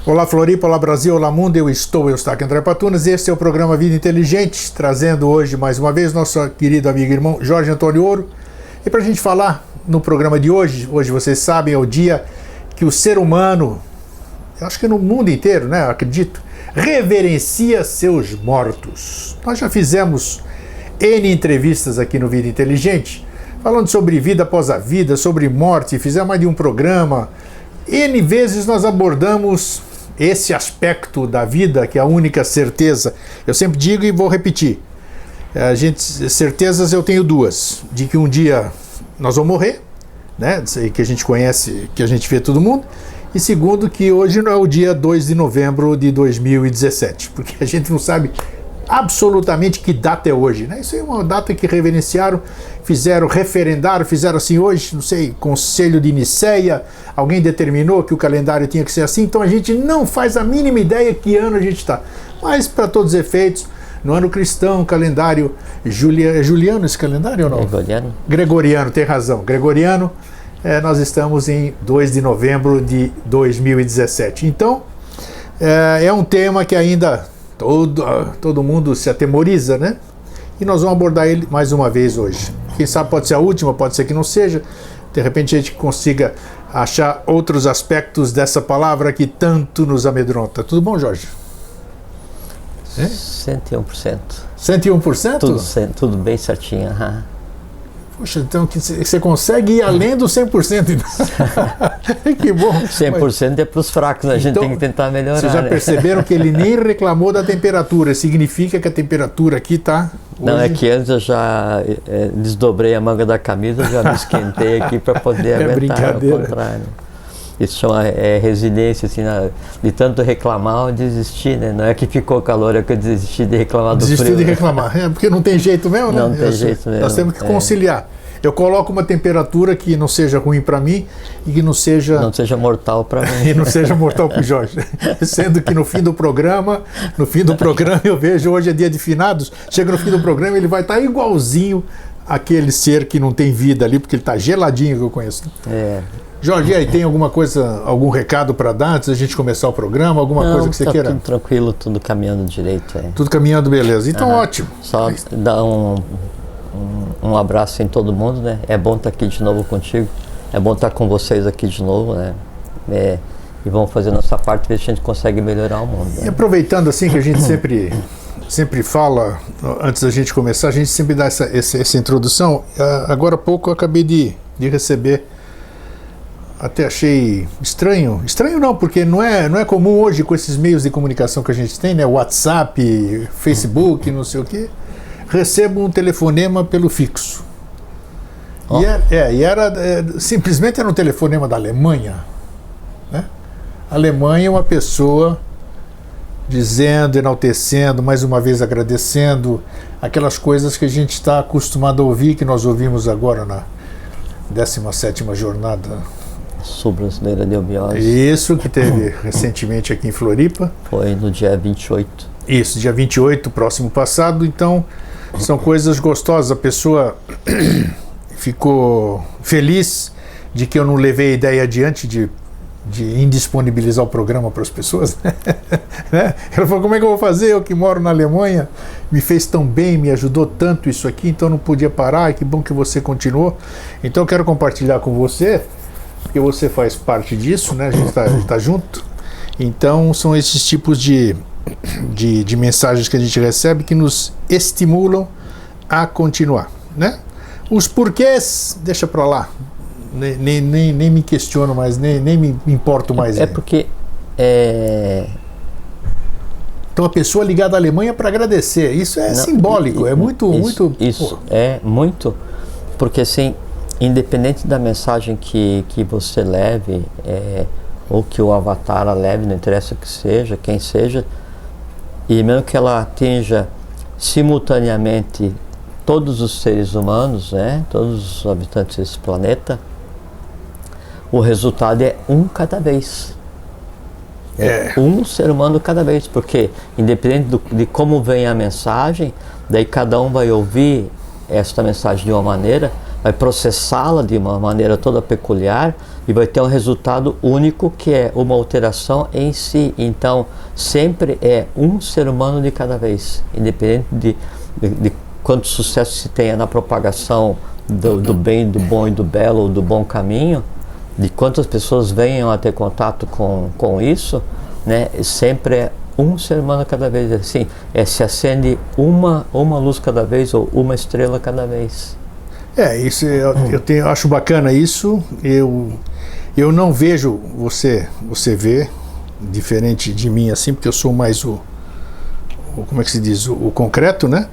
Olá Floripa, olá Brasil, olá mundo, eu estou aqui André Patunas e este é o programa Vida Inteligente, trazendo hoje mais uma vez nosso querido amigo e irmão Jorge Antônio Ouro. E para a gente falar no programa de hoje vocês sabem, é o dia que o ser humano, eu acho que no mundo inteiro, né, eu acredito, reverencia seus mortos. Nós já fizemos N entrevistas aqui no Vida Inteligente, falando sobre vida após a vida, sobre morte, fizemos mais de um programa. N vezes nós abordamos esse aspecto da vida, que é a única certeza. Eu sempre digo e vou repetir. Certezas eu tenho duas. De que um dia nós vamos morrer, né? Isso aí que a gente conhece, que a gente vê todo mundo. E segundo, que hoje não é o dia 2 de novembro de 2017. Porque a gente não sabe absolutamente que data é hoje, né? Isso é uma data que reverenciaram, referendaram, fizeram assim hoje, não sei, Conselho de Nicéia, alguém determinou que o calendário tinha que ser assim, então a gente não faz a mínima ideia que ano a gente está. Mas, para todos os efeitos, no ano cristão, calendário Juliano esse calendário ou não? Gregoriano, tem razão, Gregoriano, nós estamos em 2 de novembro de 2017. Então, é um tema que ainda todo mundo se atemoriza, né? E nós vamos abordar ele mais uma vez hoje. Quem sabe pode ser a última, pode ser que não seja. De repente a gente consiga achar outros aspectos dessa palavra que tanto nos amedronta. Tudo bom, Jorge? 101%. 101%? Tudo bem certinho. Poxa, então você consegue ir além do 100%. Então. Que bom. 100% é para os fracos, a gente tem que tentar melhorar. Vocês já perceberam que ele nem reclamou da temperatura, significa que a temperatura aqui está... Não, é que antes eu já desdobrei a manga da camisa, já me esquentei aqui para poder aguentar. Brincadeira. Ao contrário. Isso chama resiliência, assim, de tanto reclamar, eu desisti, né? Não é que ficou calor, é que eu desisti de reclamar do frio. Desistiu de reclamar, porque não tem jeito mesmo, né? Não tem jeito mesmo. Nós temos que conciliar. Eu coloco uma temperatura que não seja ruim para mim e que não seja... Não seja mortal para mim. E não seja mortal para o Jorge. Sendo que no fim do programa eu vejo, hoje é dia de finados, chega no fim do programa ele vai estar igualzinho àquele ser que não tem vida ali, porque ele está geladinho, que eu conheço. Jorge, e aí, tem alguma coisa, algum recado para dar antes da gente começar o programa? Alguma coisa que você queira? Tudo tranquilo, tudo caminhando direito. Tudo caminhando beleza. Então, ótimo. Só dar um abraço em todo mundo, né? É bom estar aqui de novo contigo. É bom estar com vocês aqui de novo, né? E vamos fazer nossa parte, ver se a gente consegue melhorar o mundo. Né? E aproveitando assim que a gente sempre fala, antes da gente começar, a gente sempre dá essa introdução. Agora há pouco eu acabei de receber. Até achei estranho não, porque não é comum hoje com esses meios de comunicação que a gente tem, né, WhatsApp, Facebook, não sei o que, recebo um telefonema pelo fixo. Simplesmente era um telefonema da Alemanha, né? Alemanha, uma pessoa dizendo, enaltecendo, mais uma vez agradecendo aquelas coisas que a gente está acostumado a ouvir, que nós ouvimos agora na 17ª jornada Sul-Brasileira de Obiose. Isso, que teve recentemente aqui em Floripa. Foi no dia 28. Isso, dia 28, próximo passado. Então, são coisas gostosas. A pessoa ficou feliz de que eu não levei a ideia adiante de indisponibilizar o programa para as pessoas. Né? Ela falou, como é que eu vou fazer? Eu que moro na Alemanha, me fez tão bem, me ajudou tanto isso aqui, então não podia parar, que bom que você continuou. Então eu quero compartilhar com você, porque você faz parte disso, né? A gente tá junto. Então são esses tipos de mensagens que a gente recebe que nos estimulam a continuar, né? Os porquês, deixa para lá. Nem me questiono mais, nem me importo mais. Porque então a pessoa ligada à Alemanha para agradecer, isso é simbólico, é muito... Isso é muito, porque assim, independente da mensagem que você leve, ou que o avatar leve, não interessa que seja, quem seja, e mesmo que ela atinja simultaneamente todos os seres humanos, né, todos os habitantes desse planeta, o resultado é um cada vez. Um ser humano cada vez, porque independente de como vem a mensagem, daí cada um vai ouvir esta mensagem de uma maneira, vai processá-la de uma maneira toda peculiar e vai ter um resultado único, que é uma alteração em si. Então, sempre é um ser humano de cada vez, independente de quanto sucesso se tenha na propagação do bem, do bom e do belo, ou do bom caminho, de quantas pessoas venham a ter contato com isso, né? Sempre é um ser humano cada vez, assim, se acende uma luz cada vez, ou uma estrela cada vez. Isso eu acho bacana isso. Eu não vejo você vê diferente de mim assim, porque eu sou mais como é que se diz, o concreto, né?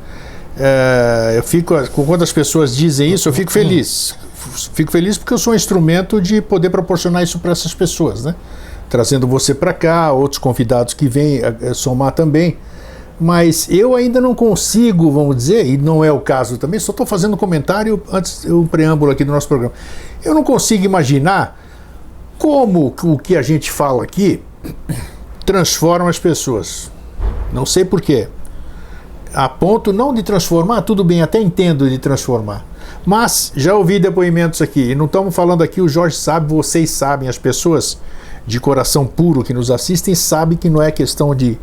Eu fico, quando as pessoas dizem isso, eu fico feliz. Fico feliz porque eu sou um instrumento de poder proporcionar isso para essas pessoas, né? Trazendo você para cá, outros convidados que vêm somar também. Mas eu ainda não consigo, vamos dizer, e não é o caso também, só estou fazendo um comentário antes, um preâmbulo aqui do nosso programa. Eu não consigo imaginar como o que a gente fala aqui transforma as pessoas. Não sei porquê. A ponto não de transformar, tudo bem, até entendo de transformar. Mas já ouvi depoimentos aqui, e não estamos falando aqui, o Jorge sabe, vocês sabem, as pessoas de coração puro que nos assistem sabem que não é questão de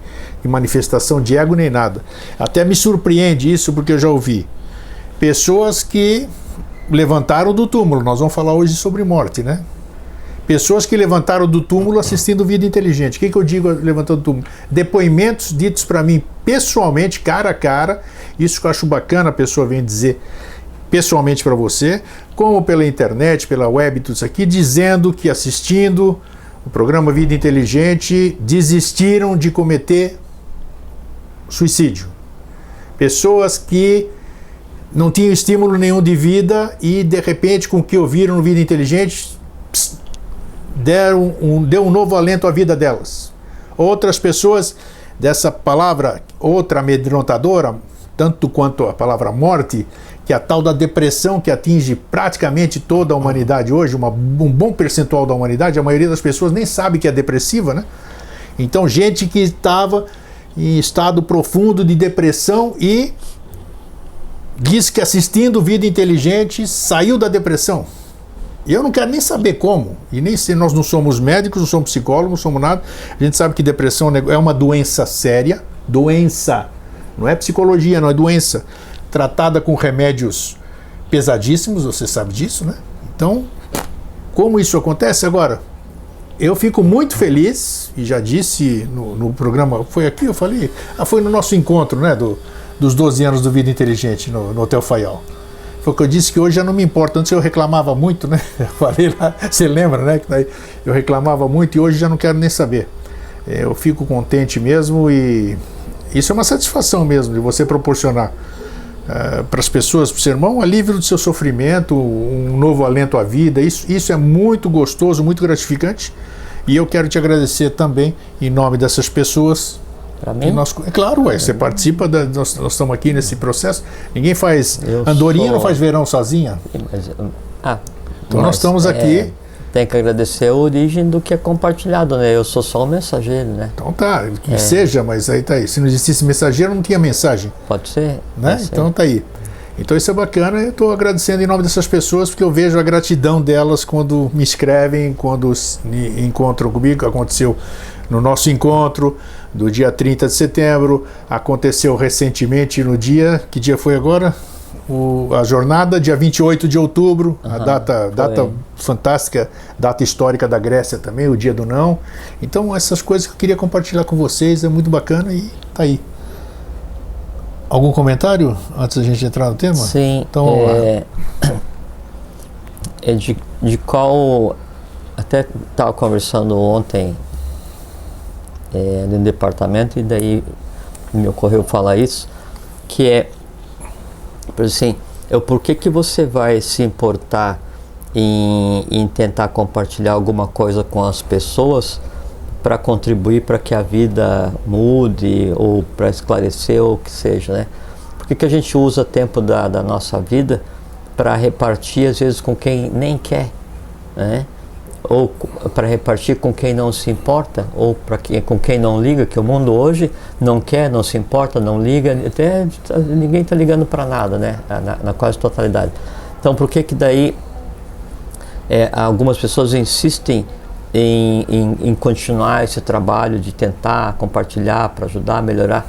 manifestação de ego nem nada. Até me surpreende isso, porque eu já ouvi pessoas que levantaram do túmulo. Nós vamos falar hoje sobre morte, né? Pessoas que levantaram do túmulo assistindo Vida Inteligente. O que eu digo levantando do túmulo? Depoimentos ditos para mim pessoalmente, cara a cara. Isso que eu acho bacana, a pessoa vem dizer pessoalmente para você, como pela internet, pela web, tudo isso aqui, dizendo que assistindo o programa Vida Inteligente desistiram de cometer suicídio. Pessoas que não tinham estímulo nenhum de vida e de repente, com o que ouviram no Vida Inteligente, deu um novo alento à vida delas. Outras pessoas dessa palavra, outra amedrontadora, tanto quanto a palavra morte, que é a tal da depressão que atinge praticamente toda a humanidade hoje, um bom percentual da humanidade, a maioria das pessoas nem sabe que é depressiva, né? Então, gente que estava em estado profundo de depressão e diz que assistindo Vida Inteligente saiu da depressão. E eu não quero nem saber como, e nem se nós não somos médicos, não somos psicólogos, não somos nada. A gente sabe que depressão é uma doença séria, doença, não é psicologia, não é doença, tratada com remédios pesadíssimos, você sabe disso, né? Então, como isso acontece agora? Eu fico muito feliz, e já disse no programa, foi aqui, eu falei, foi no nosso encontro, né, dos 12 anos do Vida Inteligente no Hotel Faial. Foi o que eu disse, que hoje já não me importa. Antes eu reclamava muito, né? Eu falei lá, você lembra, né? Que daí eu reclamava muito e hoje já não quero nem saber. Eu fico contente mesmo e isso é uma satisfação mesmo de você proporcionar para as pessoas, para o seu irmão, um alívio do seu sofrimento, um novo alento à vida. Isso é muito gostoso, muito gratificante. E eu quero te agradecer também em nome dessas pessoas. Para mim? É claro, você participa, nós estamos aqui nesse processo. Ninguém faz, andorinha não faz verão sozinha. Então nós estamos aqui. Tem que agradecer a origem do que é compartilhado, né? Eu sou só um mensageiro, né? Então tá, que seja, mas aí tá aí. Se não existisse mensageiro, não tinha mensagem. Pode ser. Né? Pode então ser. Tá aí. Então isso é bacana, eu estou agradecendo em nome dessas pessoas, porque eu vejo a gratidão delas quando me escrevem, quando encontram comigo. Aconteceu no nosso encontro do dia 30 de setembro, aconteceu recentemente no dia, que dia foi agora? A jornada, dia 28 de outubro, a data fantástica, data histórica da Grécia também, o dia do não. Então essas coisas que eu queria compartilhar com vocês, é muito bacana e tá aí. Algum comentário antes da gente entrar no tema? Sim, então, de qual, até estava conversando ontem no departamento e daí me ocorreu falar isso, que é, por assim, por que você vai se importar em tentar compartilhar alguma coisa com as pessoas para contribuir para que a vida mude ou para esclarecer ou o que seja, né? Por que a gente usa tempo da nossa vida para repartir às vezes com quem nem quer, né? Ou para repartir com quem não se importa, ou com quem não liga, que o mundo hoje não quer, não se importa, não liga, até ninguém está ligando para nada, né? Na quase totalidade. Então, por que daí algumas pessoas insistem em continuar esse trabalho de tentar compartilhar para ajudar a melhorar?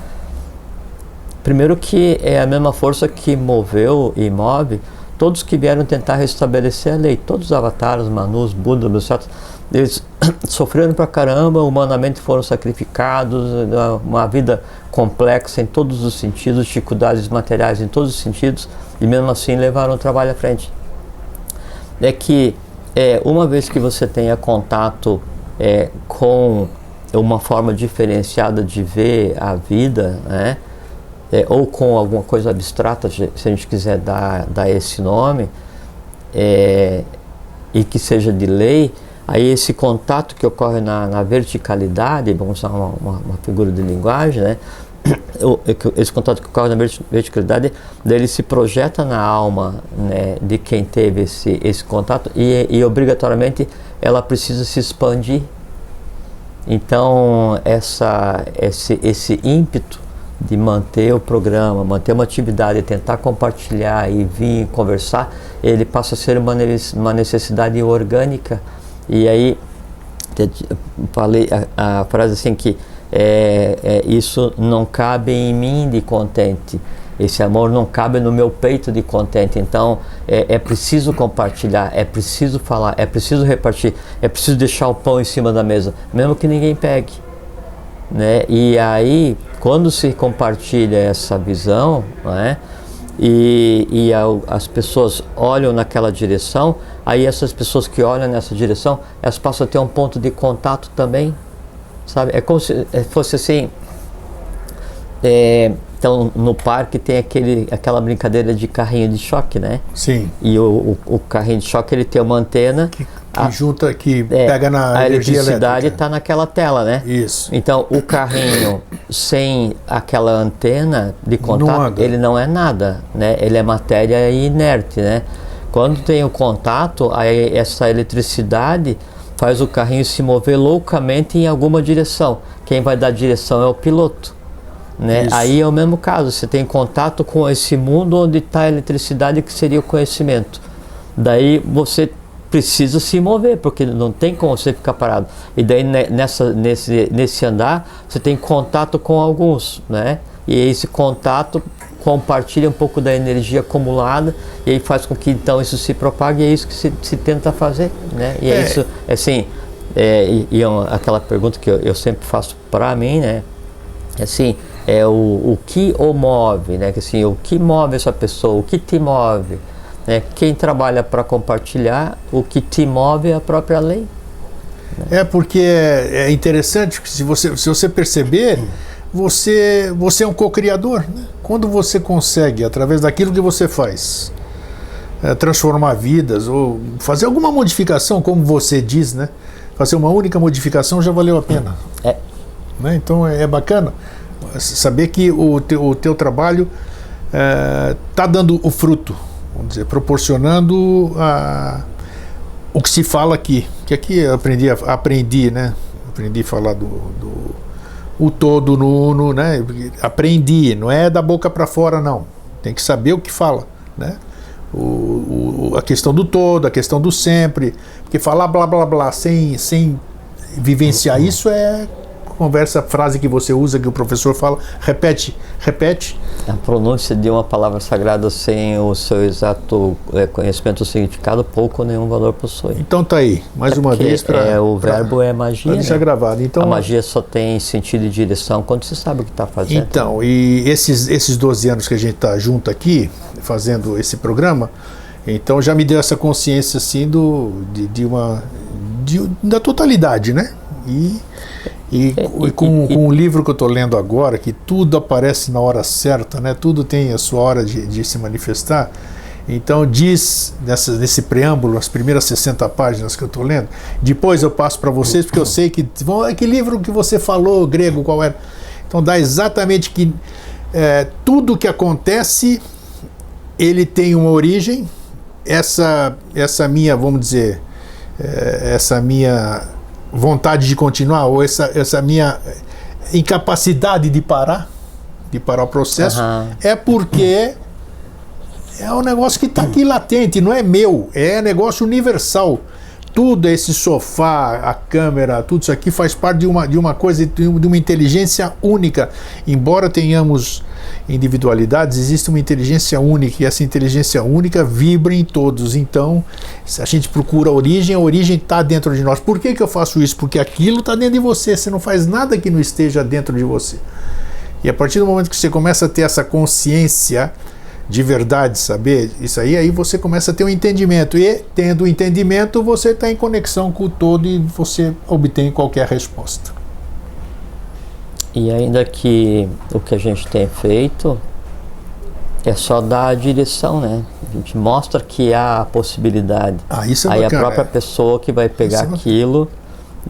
Primeiro que é a mesma força que moveu e move todos que vieram tentar restabelecer a lei. Todos os avatares, Manus, Buda, Bodhisattvas, eles sofreram pra caramba, humanamente foram sacrificados, uma vida complexa em todos os sentidos, dificuldades materiais em todos os sentidos, e mesmo assim levaram o trabalho à frente. É que uma vez que você tenha contato com uma forma diferenciada de ver a vida, né, ou com alguma coisa abstrata, se a gente quiser dar esse nome, e que seja de lei, aí esse contato que ocorre na verticalidade, vamos usar uma figura de linguagem, né? Esse contato que ocorre na verticalidade, daí ele se projeta na alma, né, de quem teve esse contato, e obrigatoriamente ela precisa se expandir. Então esse ímpeto de manter o programa, manter uma atividade, tentar compartilhar e vir conversar, ele passa a ser uma necessidade orgânica. E aí falei a frase assim que isso não cabe em mim de contente, esse amor não cabe no meu peito de contente. Então é preciso compartilhar, é preciso falar, é preciso repartir, é preciso deixar o pão em cima da mesa, mesmo que ninguém pegue, né? E aí quando se compartilha essa visão, né, e as pessoas olham naquela direção, aí essas pessoas que olham nessa direção, elas passam a ter um ponto de contato também, sabe? É como se fosse assim, então no parque tem aquela brincadeira de carrinho de choque, né? Sim. E o carrinho de choque, ele tem uma antena que junta, que pega na a energia eletricidade elétrica. está naquela tela, né? Isso. Então o carrinho sem aquela antena de contato, ele não é nada, né? Ele é matéria inerte, né? Quando tem o contato, aí essa eletricidade faz o carrinho se mover loucamente em alguma direção. Quem vai dar direção é o piloto, né? Aí é o mesmo caso, você tem contato com esse mundo onde está a eletricidade, que seria o conhecimento. Daí você precisa se mover, porque não tem como você ficar parado. E daí nesse andar você tem contato com alguns, né? E esse contato compartilha um pouco da energia acumulada, e aí faz com que então isso se propague, e é isso que se tenta fazer, né? E é isso, assim, aquela pergunta que eu sempre faço para mim, né? Assim, o que o move, né? Que assim, o que move essa pessoa, o que te move? Quem trabalha para compartilhar, o que te move é a própria lei. Porque é interessante que se você perceber, você é um co-criador, né? Quando você consegue, através daquilo que você faz, transformar vidas ou fazer alguma modificação, como você diz, né? Fazer uma única modificação já valeu a pena. Né? Então é bacana saber que o teu trabalho está dando o fruto, vamos dizer, proporcionando o que se fala aqui. Que aqui eu aprendi, né? Aprendi a falar o todo no uno, né? Aprendi, não é da boca para fora, não. Tem que saber o que fala, né? A questão do todo, a questão do sempre, porque falar blá blá blá sem vivenciar isso conversa, frase que você usa, que o professor fala, repete. A pronúncia de uma palavra sagrada sem o seu exato conhecimento ou significado, pouco ou nenhum valor possui. Então tá aí, mais uma vez o verbo é magia, deixar gravado. Então, a magia só tem sentido e direção quando você sabe o que está fazendo. Então, e esses 12 anos que a gente está junto aqui, fazendo esse programa, então já me deu essa consciência assim da totalidade, né? E com o livro que eu estou lendo agora, que tudo aparece na hora certa, né? Tudo tem a sua hora de se manifestar. Então diz nesse preâmbulo, as primeiras 60 páginas que eu estou lendo, depois eu passo para vocês, porque eu sei que livro que você falou, grego, qual era? Então dá exatamente que tudo que acontece, ele tem uma origem. Essa minha, vamos dizer, essa minha vontade de continuar, ou essa minha incapacidade de parar o processo, é porque é um negócio que está aqui latente, não é meu, é negócio universal. Tudo esse sofá, a câmera, tudo isso aqui faz parte de uma coisa, de uma inteligência única. Embora tenhamos individualidades, existe uma inteligência única, e essa inteligência única vibra em todos. Então, se a gente procura a origem está dentro de nós. Por que eu faço isso? Porque aquilo está dentro de você, você não faz nada que não esteja dentro de você. E a partir do momento que você começa a ter essa consciência de verdade, saber isso aí você começa a ter um entendimento, e tendo o entendimento você está em conexão com o todo e você obtém qualquer resposta. E ainda que o que a gente tem feito é só dar a direção, né? A gente mostra que há a possibilidade. Isso é aí bacana, a própria pessoa que vai pegar aquilo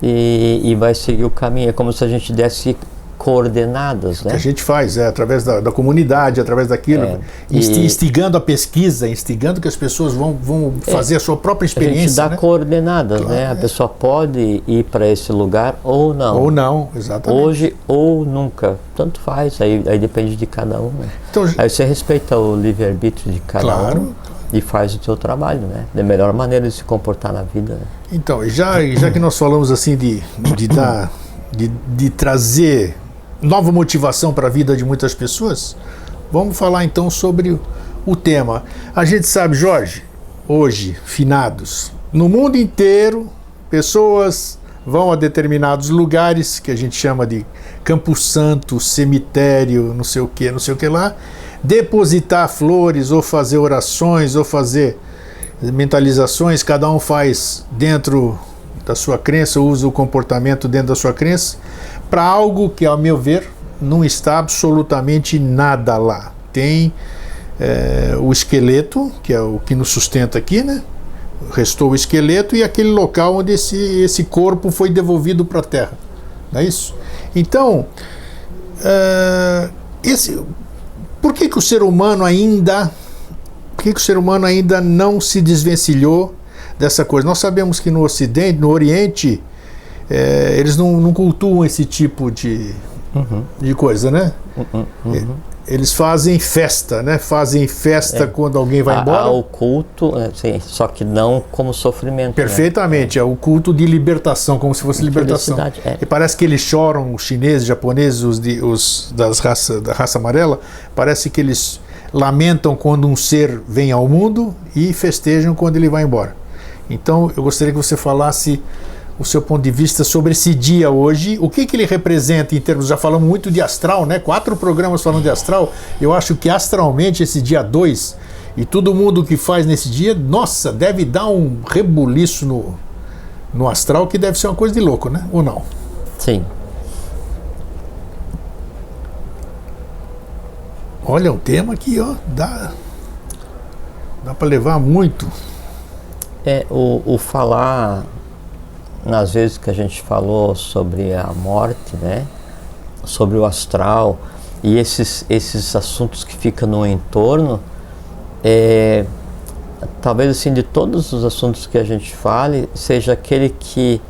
e vai seguir o caminho. É como se a gente desse coordenadas, né? Que a gente faz, através da comunidade, através daquilo, instigando a pesquisa, instigando que as pessoas vão fazer a sua própria experiência. A gente dá, né, coordenadas, claro, né? A pessoa pode ir para esse lugar ou não. Ou não, exatamente. Hoje ou nunca, tanto faz, aí depende de cada um, né? Então, aí você respeita o livre-arbítrio de cada um e faz o seu trabalho, né? Da melhor maneira de se comportar na vida, né? Então, já que nós falamos assim de trazer nova motivação para a vida de muitas pessoas, vamos falar então sobre o tema. A gente sabe, Jorge, hoje, finados, no mundo inteiro, pessoas vão a determinados lugares que a gente chama de Campo Santo, cemitério, não sei o que lá, depositar flores ou fazer orações ou fazer mentalizações, cada um faz dentro da sua crença, usa o comportamento dentro da sua crença, para algo que, ao meu ver, não está absolutamente nada lá. Tem o esqueleto, que é o que nos sustenta aqui, né? Restou o esqueleto e aquele local onde esse corpo foi devolvido para a Terra. Não é isso? Então, por que o ser humano ainda não se desvencilhou dessa coisa? Nós sabemos que no Ocidente, no Oriente, eles não cultuam esse tipo de coisa, né? Eles fazem festa, né? Fazem festa quando alguém vai embora. Há o culto, sim, só que não como sofrimento. Perfeitamente, né? É o culto de libertação, como se fosse libertação. E parece que eles choram, os chineses, japoneses, da raça amarela, parece que eles lamentam quando um ser vem ao mundo e festejam quando ele vai embora. Então, eu gostaria que você falasse o seu ponto de vista sobre esse dia hoje, o que ele representa em termos, já falamos muito de astral, né? 4 programas falando de astral, eu acho que astralmente esse dia 2, e todo mundo que faz nesse dia, nossa, deve dar um rebuliço no astral, que deve ser uma coisa de louco, né? Ou não? Sim. Olha, um tema que dá para levar muito. O falar, nas vezes que a gente falou sobre a morte, né, sobre o astral e esses assuntos que ficam no entorno, talvez assim, de todos os assuntos que a gente fale, seja aquele que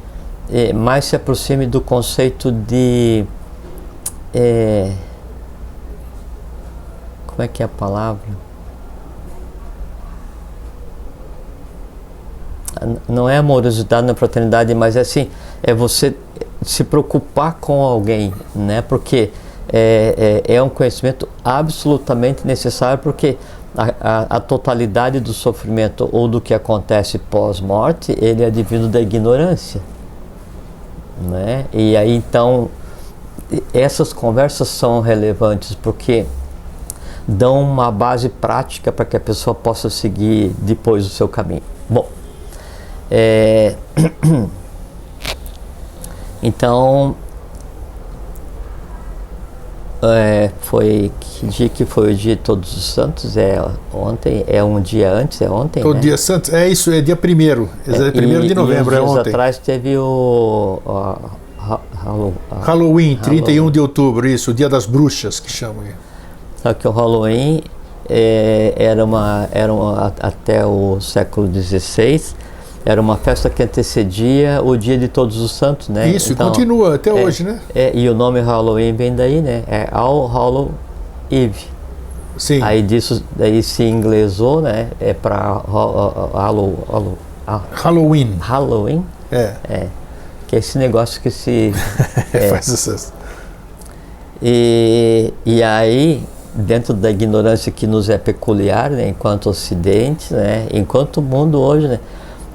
mais se aproxime do conceito de como é que é a palavra? Não é amorosidade na fraternidade, mas assim, é você se preocupar com alguém, né? Porque é um conhecimento absolutamente necessário, porque a totalidade do sofrimento ou do que acontece pós-morte, ele é advindo da ignorância, né? E aí então essas conversas são relevantes porque dão uma base prática para que a pessoa possa seguir depois o seu caminho. Bom, então foi que dia que foi o dia de Todos os Santos? Ontem, um dia antes, ontem, Todo né? dia Santos, isso, dia 1º, 1º de novembro, e uns dias ontem. Atrás teve o Halloween, 31 de outubro, isso, o dia das bruxas que chamam. Só que o Halloween era até o século XVI, era uma festa que antecedia o dia de Todos os Santos, né? Isso, então, continua até hoje, né? E o nome Halloween vem daí, né? É All Hallow Eve. Sim. Aí disso, daí se inglesou, né? É para Halloween. Halloween. É. Que é esse negócio que se... Faz sucesso. E aí, dentro da ignorância que nos é peculiar, né, enquanto Ocidente, né, enquanto mundo hoje, né,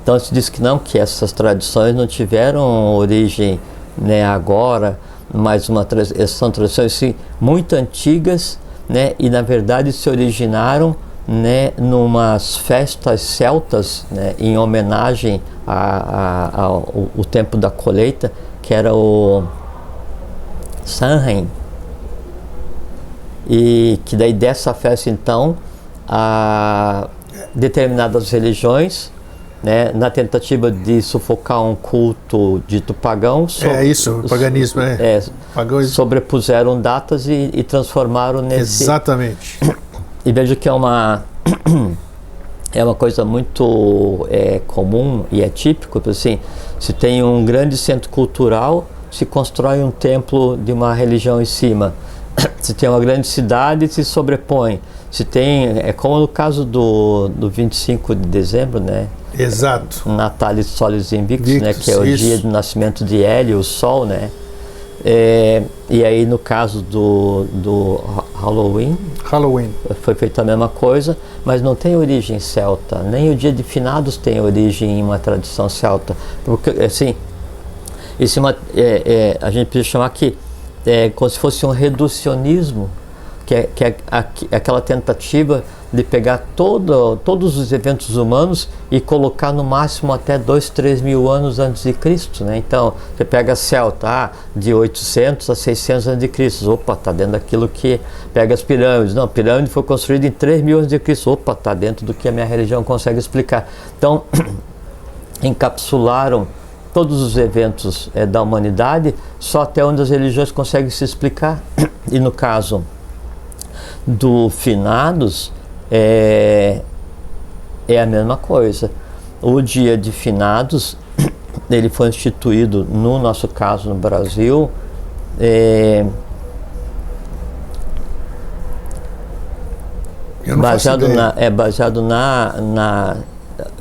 então se diz que não, que essas tradições não tiveram origem, né, agora, mas são tradições assim, muito antigas, né, e na verdade se originaram, né, numas festas celtas, né, em homenagem ao tempo da colheita, que era o Samhain. E que daí dessa festa então determinadas religiões, né, na tentativa de sufocar um culto dito pagão, o paganismo sobrepuseram datas e transformaram nesse... Exatamente. E vejo que é uma coisa muito comum e é típico, assim, se tem um grande centro cultural, se constrói um templo de uma religião em cima. Se tem uma grande cidade, se sobrepõe. Se tem, é como no caso do 25 de dezembro, né? Exato. Natalis Solis Invictus, né? Que é o dia do nascimento de Hélio, o Sol, né? E aí no caso do Halloween foi feita a mesma coisa, mas não tem origem celta. Nem o dia de finados tem origem em uma tradição celta. Porque, assim, a gente precisa chamar que como se fosse um reducionismo, que é aquela tentativa de pegar todos os eventos humanos e colocar no máximo até 2-3 mil anos antes de Cristo, né? Então, você pega celta, de 800 a 600 antes de Cristo, opa, está dentro daquilo que... Pega as pirâmides, não, a pirâmide foi construída em 3 mil antes de Cristo, opa, está dentro do que a minha religião consegue explicar. Então, encapsularam todos os eventos da humanidade só até onde as religiões conseguem se explicar. E no caso do finados é a mesma coisa. O dia de finados ele foi instituído, no nosso caso no Brasil, baseado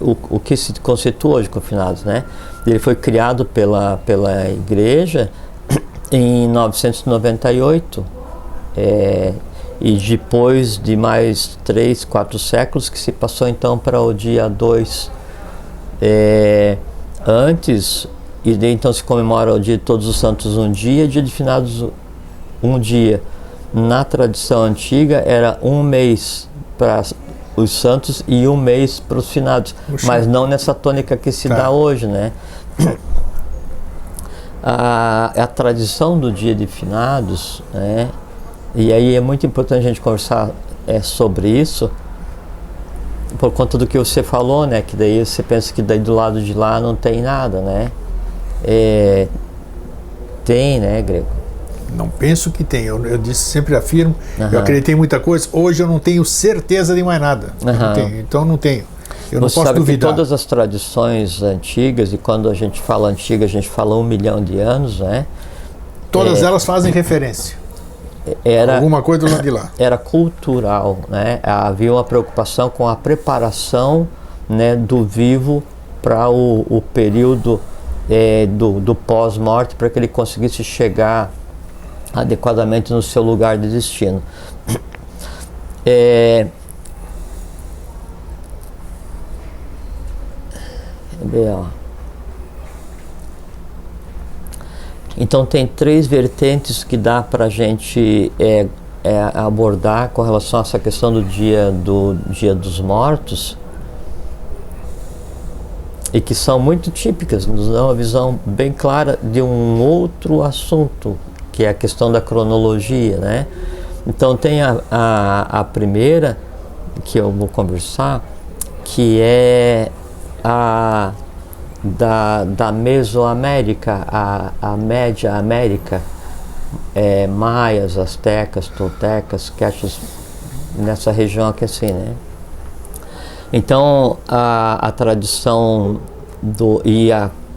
o que se constitui hoje com finados, né? Ele foi criado pela igreja em 998, e depois de mais 3-4 séculos que se passou então para o dia 2. Antes, e daí então se comemora o dia de Todos os Santos um dia de finados um dia. Na tradição antiga era um mês para os santos e um mês para os finados, mas não nessa tônica que se dá hoje, né? A tradição do dia de finados, né? E aí é muito importante a gente conversar sobre isso, por conta do que você falou, né? Que daí você pensa que daí do lado de lá não tem nada, né? Tem, né, Grego? Não penso que tem. Eu sempre afirmo, eu acreditei em muita coisa. Hoje eu não tenho certeza de mais nada. Não tenho, então não tenho. Eu não posso duvidar. Que todas as tradições antigas, e quando a gente fala antiga, a gente fala 1 milhão de anos, né? Todas elas fazem referência. Alguma coisa do lado de lá. Era cultural, né? Havia uma preocupação com a preparação, né, do vivo para o período do pós-morte, para que ele conseguisse chegar adequadamente no seu lugar de destino. Então tem 3 vertentes que dá para a gente abordar com relação a essa questão do dia dos mortos, e que são muito típicas, nos dão uma visão bem clara de um outro assunto, que é a questão da cronologia, né? Então tem a primeira que eu vou conversar, que é a da Mesoamérica, a Média América, maias, astecas, toltecas, quechas, nessa região aqui assim, né? Então a tradição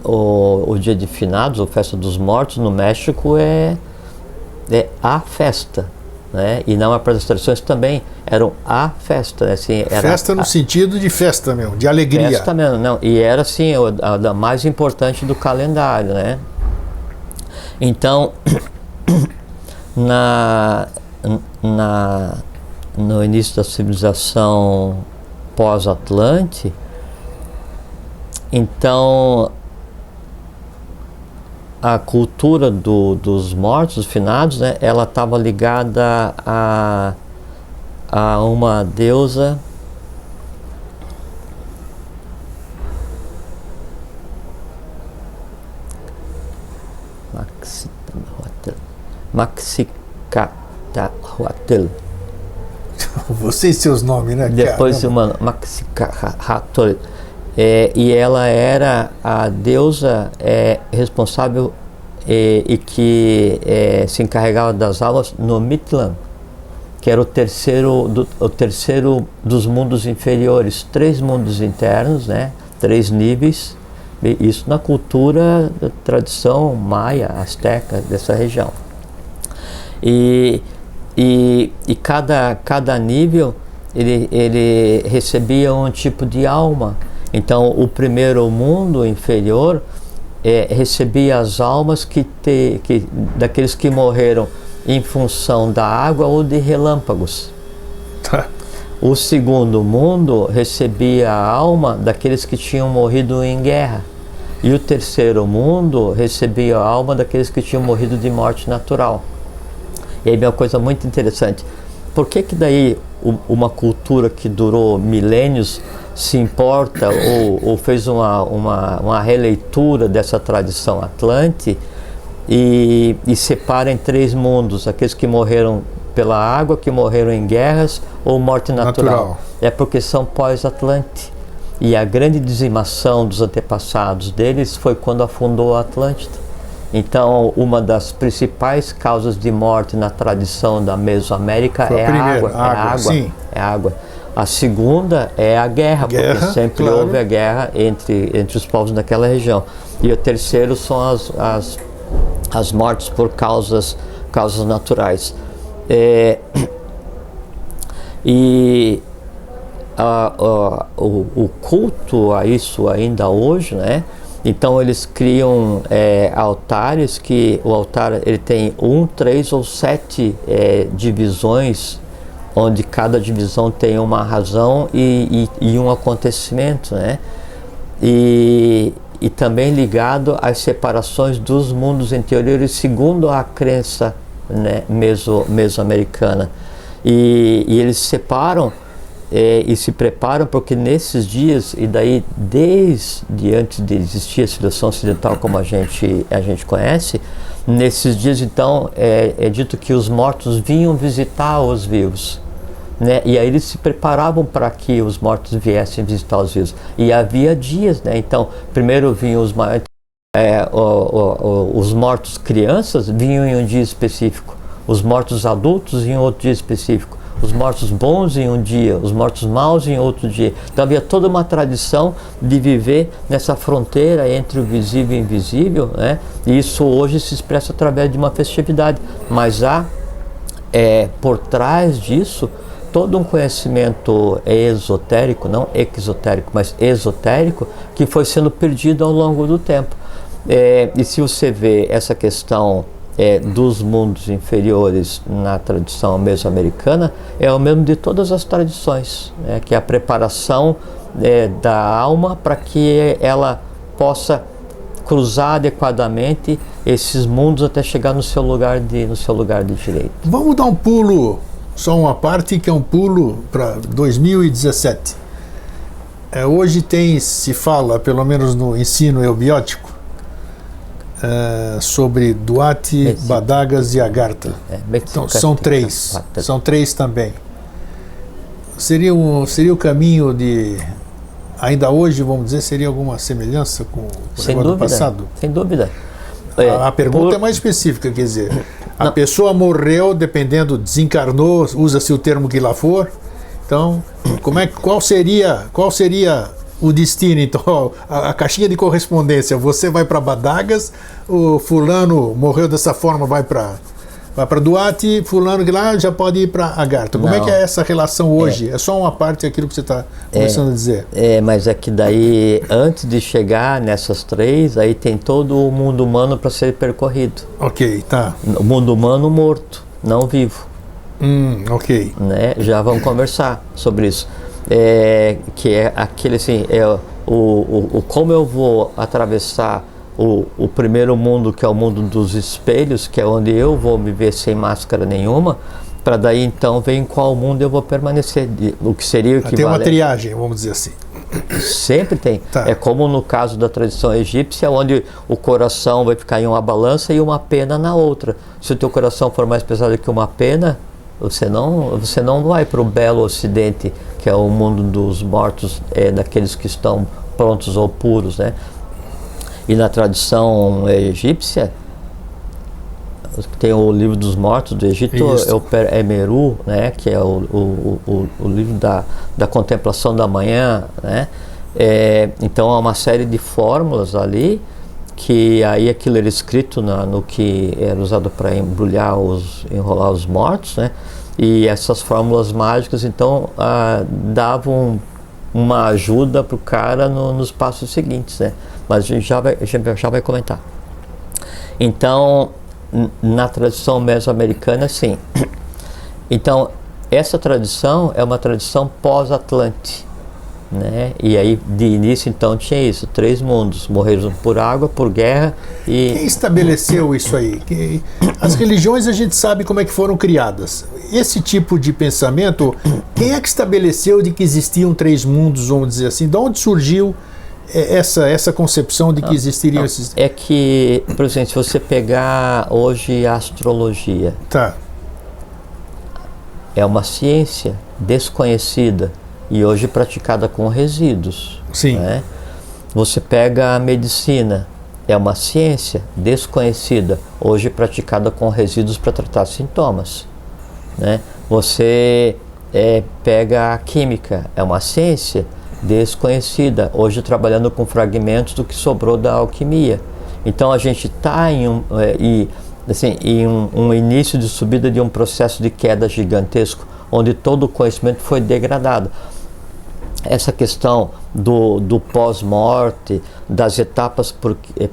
o dia de finados, ou festa dos mortos no México é a festa, né? E não apenas as tradições, também eram a festa, né? Assim, era festa no sentido de festa mesmo, de alegria. Festa mesmo, não. E era assim, a mais importante do calendário, né? Então, no início da civilização pós-Atlante, então a cultura dos mortos, finados, né, ela estava ligada a uma deusa Maxicatahuatl. Você e seus nomes, né? Depois uma Maxicatahuatl. E ela era a deusa responsável e que se encarregava das almas no Mictlán, que era o terceiro dos mundos inferiores, 3 mundos internos, né? 3 níveis. Isso na cultura da tradição maia, asteca dessa região. E cada nível ele recebia um tipo de alma. Então o primeiro mundo inferior recebia as almas daqueles que morreram em função da água ou de relâmpagos. O segundo mundo recebia a alma daqueles que tinham morrido em guerra. E o terceiro mundo recebia a alma daqueles que tinham morrido de morte natural. E aí vem uma coisa muito interessante. Por que daí uma cultura que durou milênios se importa ou fez uma releitura dessa tradição atlante e separa em 3 mundos, aqueles que morreram pela água, que morreram em guerras ou morte natural. É porque são pós-Atlante. E a grande dizimação dos antepassados deles foi quando afundou a Atlântida. Então, uma das principais causas de morte na tradição da Mesoamérica é a água. Sim. É a água. A segunda é a guerra, porque sempre houve a guerra entre os povos daquela região. E o terceiro são as mortes por causas naturais. O culto a isso ainda hoje, né? Então eles criam altares que o altar ele tem 1, 3 ou 7 divisões, onde cada divisão tem uma razão e um acontecimento, né? E também ligado às separações dos mundos interiores segundo a crença, né, mesoamericana. E eles se separam e se preparam porque nesses dias, e daí desde antes de existir a civilização ocidental como a gente conhece, nesses dias então é dito que os mortos vinham visitar os vivos, né? E aí eles se preparavam para que os mortos viessem visitar os vivos. E havia dias, né? Então primeiro vinham os mortos crianças vinham em um dia específico, os mortos adultos em outro dia específico, os mortos bons em um dia, os mortos maus em outro dia. Então havia toda uma tradição de viver nessa fronteira entre o visível e o invisível, né? E isso hoje se expressa através de uma festividade, mas há por trás disso todo um conhecimento esotérico, não exotérico, mas esotérico, que foi sendo perdido ao longo do tempo. E se você vê essa questão dos mundos inferiores na tradição mesoamericana, é o mesmo de todas as tradições, né? Que é a preparação da alma para que ela possa cruzar adequadamente esses mundos até chegar no seu lugar de direito. Vamos dar um pulo, só uma parte que é um pulo para 2017. Hoje se fala, pelo menos no ensino eubiótico, sobre Duarte, Badagas e Agartha. Então, são 3. São 3 também. Seria o caminho de... Ainda hoje, vamos dizer, seria alguma semelhança com o negócio do passado? Sem dúvida. A pergunta é mais específica, quer dizer, a pessoa morreu, dependendo, desencarnou, usa-se o termo que lá for. Então, qual seria o destino? Então, a caixinha de correspondência, você vai para Badagas, o fulano morreu dessa forma, vai para vai para Duarte, fulano que lá já pode ir para Agartha. Como é que é essa relação hoje? É só uma parte daquilo que você está começando a dizer. Mas é que daí, antes de chegar nessas três, aí tem todo o mundo humano para ser percorrido. Ok, tá. O mundo humano morto, não vivo. Ok. Né? Já vamos conversar sobre isso. Que é aquele assim, como eu vou atravessar o primeiro mundo, que é o mundo dos espelhos, que é onde eu vou me ver sem máscara nenhuma, para daí então ver em qual mundo eu vou permanecer, o que seria o equivalente. Tem uma triagem, vamos dizer assim. Sempre tem. Tá. É como no caso da tradição egípcia, onde o coração vai ficar em uma balança e uma pena na outra. Se o teu coração for mais pesado que uma pena, você não vai para o belo ocidente, que é o mundo dos mortos, daqueles que estão prontos ou puros, né? E na tradição egípcia, tem o livro dos mortos do Egito, é Meru, né? Que é o livro da contemplação da manhã, né? Então há uma série de fórmulas ali, que aí aquilo era escrito no que era usado para enrolar os mortos, né? E essas fórmulas mágicas então davam uma ajuda para o cara nos passos seguintes, né? Mas a gente já vai comentar. Então, na tradição mesoamericana, sim. Então, essa tradição é uma tradição pós-Atlante, né? E aí, de início, então, tinha isso: 3 mundos, morreram por água, por guerra e... Quem estabeleceu isso aí? As religiões a gente sabe como é que foram criadas. Esse tipo de pensamento, quem é que estabeleceu de que existiam 3 mundos, vamos dizer assim? De onde surgiu essa concepção de que existiriam esses... É que, por exemplo, se você pegar hoje a astrologia, tá, é uma ciência desconhecida e hoje praticada com resíduos. Sim. Né? Você pega a medicina, é uma ciência desconhecida, hoje praticada com resíduos para tratar sintomas. Né? Você pega a química, é uma ciência desconhecida, hoje trabalhando com fragmentos do que sobrou da alquimia. Então a gente está em um início de subida de um processo de queda gigantesco, onde todo o conhecimento foi degradado. Essa questão do pós-morte, das etapas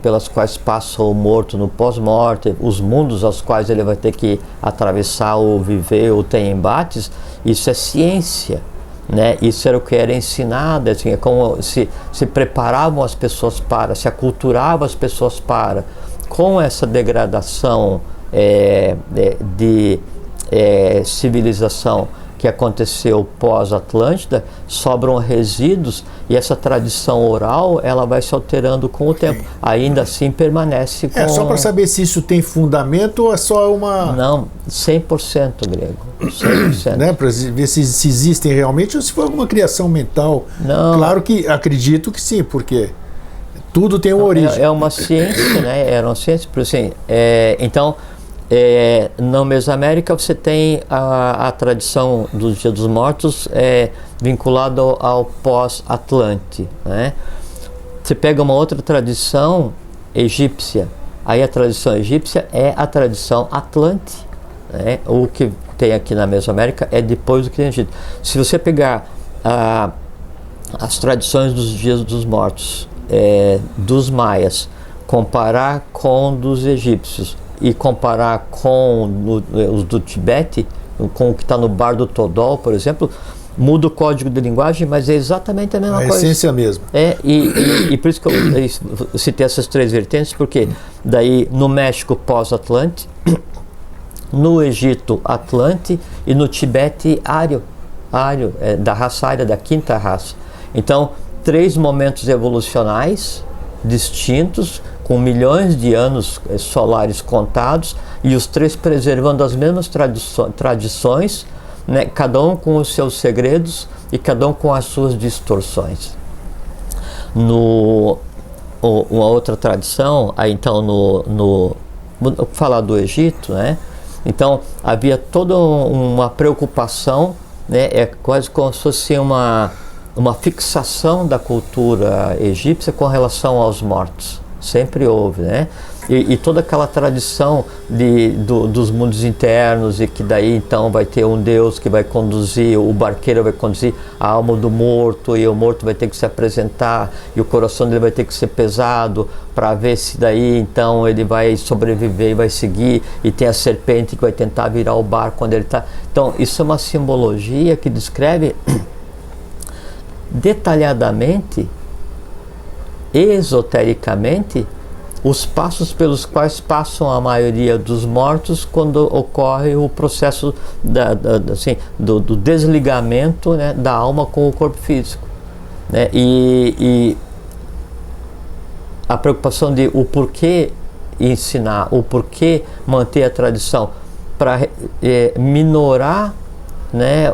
pelas quais passa o morto no pós-morte, os mundos aos quais ele vai ter que atravessar ou viver ou ter embates, isso é ciência. Né? Isso era o que era ensinado, assim, é como se preparavam as pessoas se aculturavam as pessoas para. Com essa degradação de civilização que aconteceu pós-Atlântida, sobram resíduos e essa tradição oral ela vai se alterando com o tempo. Ainda assim permanece com... só para saber se isso tem fundamento ou é só uma... Não, 100% grego. 100%. Né? Para ver se existem realmente ou se foi alguma criação mental. Não. Claro que acredito que sim, porque tudo tem uma origem. É uma ciência, né? Era uma ciência, assim, então... na Mesoamérica você tem a tradição do Dia dos Mortos vinculada ao pós-Atlante, né? Você pega uma outra tradição egípcia, aí a tradição egípcia é a tradição Atlante, né? O que tem aqui na Mesoamérica é depois do que tem no Egito. Se você pegar as tradições dos Dias dos Mortos dos maias, comparar com dos egípcios e comparar com os do Tibete, com o que está no Bardo Todol, por exemplo, muda o código de linguagem, mas é exatamente a mesma coisa. A essência mesma. E por isso que eu citei essas 3 vertentes, porque daí no México pós-Atlante, no Egito Atlante e no Tibete Ário, da raça ária, da 5ª raça. Então, 3 momentos evolucionais distintos, com milhões de anos solares contados, e os 3 preservando as mesmas tradições, né, cada um com os seus segredos e cada um com as suas distorções. Uma outra tradição, aí então vou falar do Egito, né? Então havia toda uma preocupação, né? É quase como se fosse uma fixação da cultura egípcia com relação aos mortos. Sempre houve, né? E toda aquela tradição dos mundos internos, e que daí então vai ter um Deus que vai conduzir, o barqueiro vai conduzir a alma do morto, e o morto vai ter que se apresentar, e o coração dele vai ter que ser pesado para ver se daí então ele vai sobreviver e vai seguir, e tem a serpente que vai tentar virar o barco quando ele está. Então isso é uma simbologia que descreve detalhadamente, esotericamente, os passos pelos quais passam a maioria dos mortos quando ocorre o processo do desligamento, né, da alma com o corpo físico, né? E a preocupação de o porquê ensinar, o porquê manter a tradição, para minorar, né,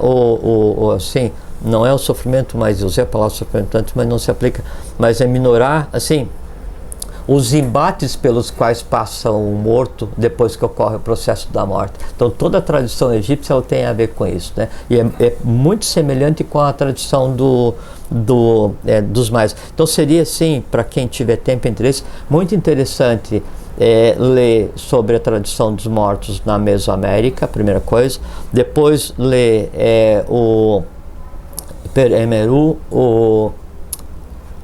assim, não é o sofrimento, mas eu usei a palavra sofrimento antes, mas não se aplica, mas é minorar, assim, os embates pelos quais passa o morto depois que ocorre o processo da morte. Então toda a tradição egípcia ela tem a ver com isso, né? E é muito semelhante com a tradição dos maias. Então seria, assim, para quem tiver tempo e interesse, muito interessante ler sobre a tradição dos mortos na Mesoamérica, primeira coisa. Depois ler o Peremeru, o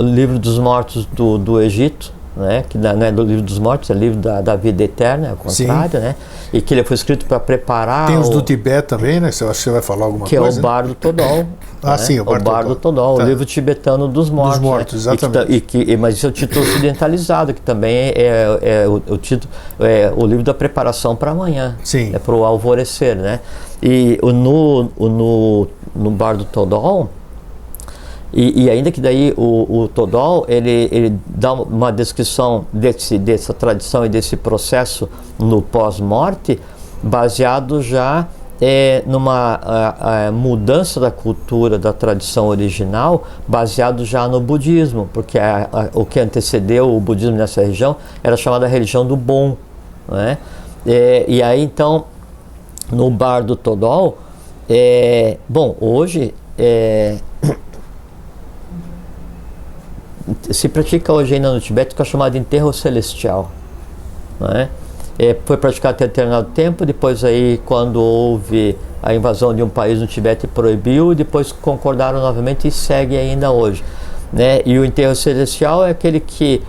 livro dos mortos do Egito, né, que não é do livro dos mortos, é o livro da vida eterna, ao contrário, né, e que ele foi escrito para preparar. Tem os do Tibete também, né? Eu acho que você vai falar alguma que coisa. Que é o Bardo Todol. Ah, né? Sim, o Bardo Todol, tá. O livro tibetano dos mortos. Dos mortos, né? exatamente. Mas isso é o título ocidentalizado, que também é o título, o livro da preparação para amanhã. Sim. É para o alvorecer, né? E no Bardo Todol, e ainda que daí o Todol ele dá uma descrição dessa tradição e desse processo no pós-morte, baseado já numa mudança da cultura, da tradição original, baseado já no budismo, porque o que antecedeu o budismo nessa região era chamada religião do bom, né? E aí então no Bardo Todol, bom, hoje se pratica hoje ainda no Tibete o que é chamado de enterro celestial, né? Foi praticado até determinado tempo, depois aí quando houve a invasão de um país no Tibete proibiu, depois concordaram novamente e segue ainda hoje, né? E o enterro celestial é aquele que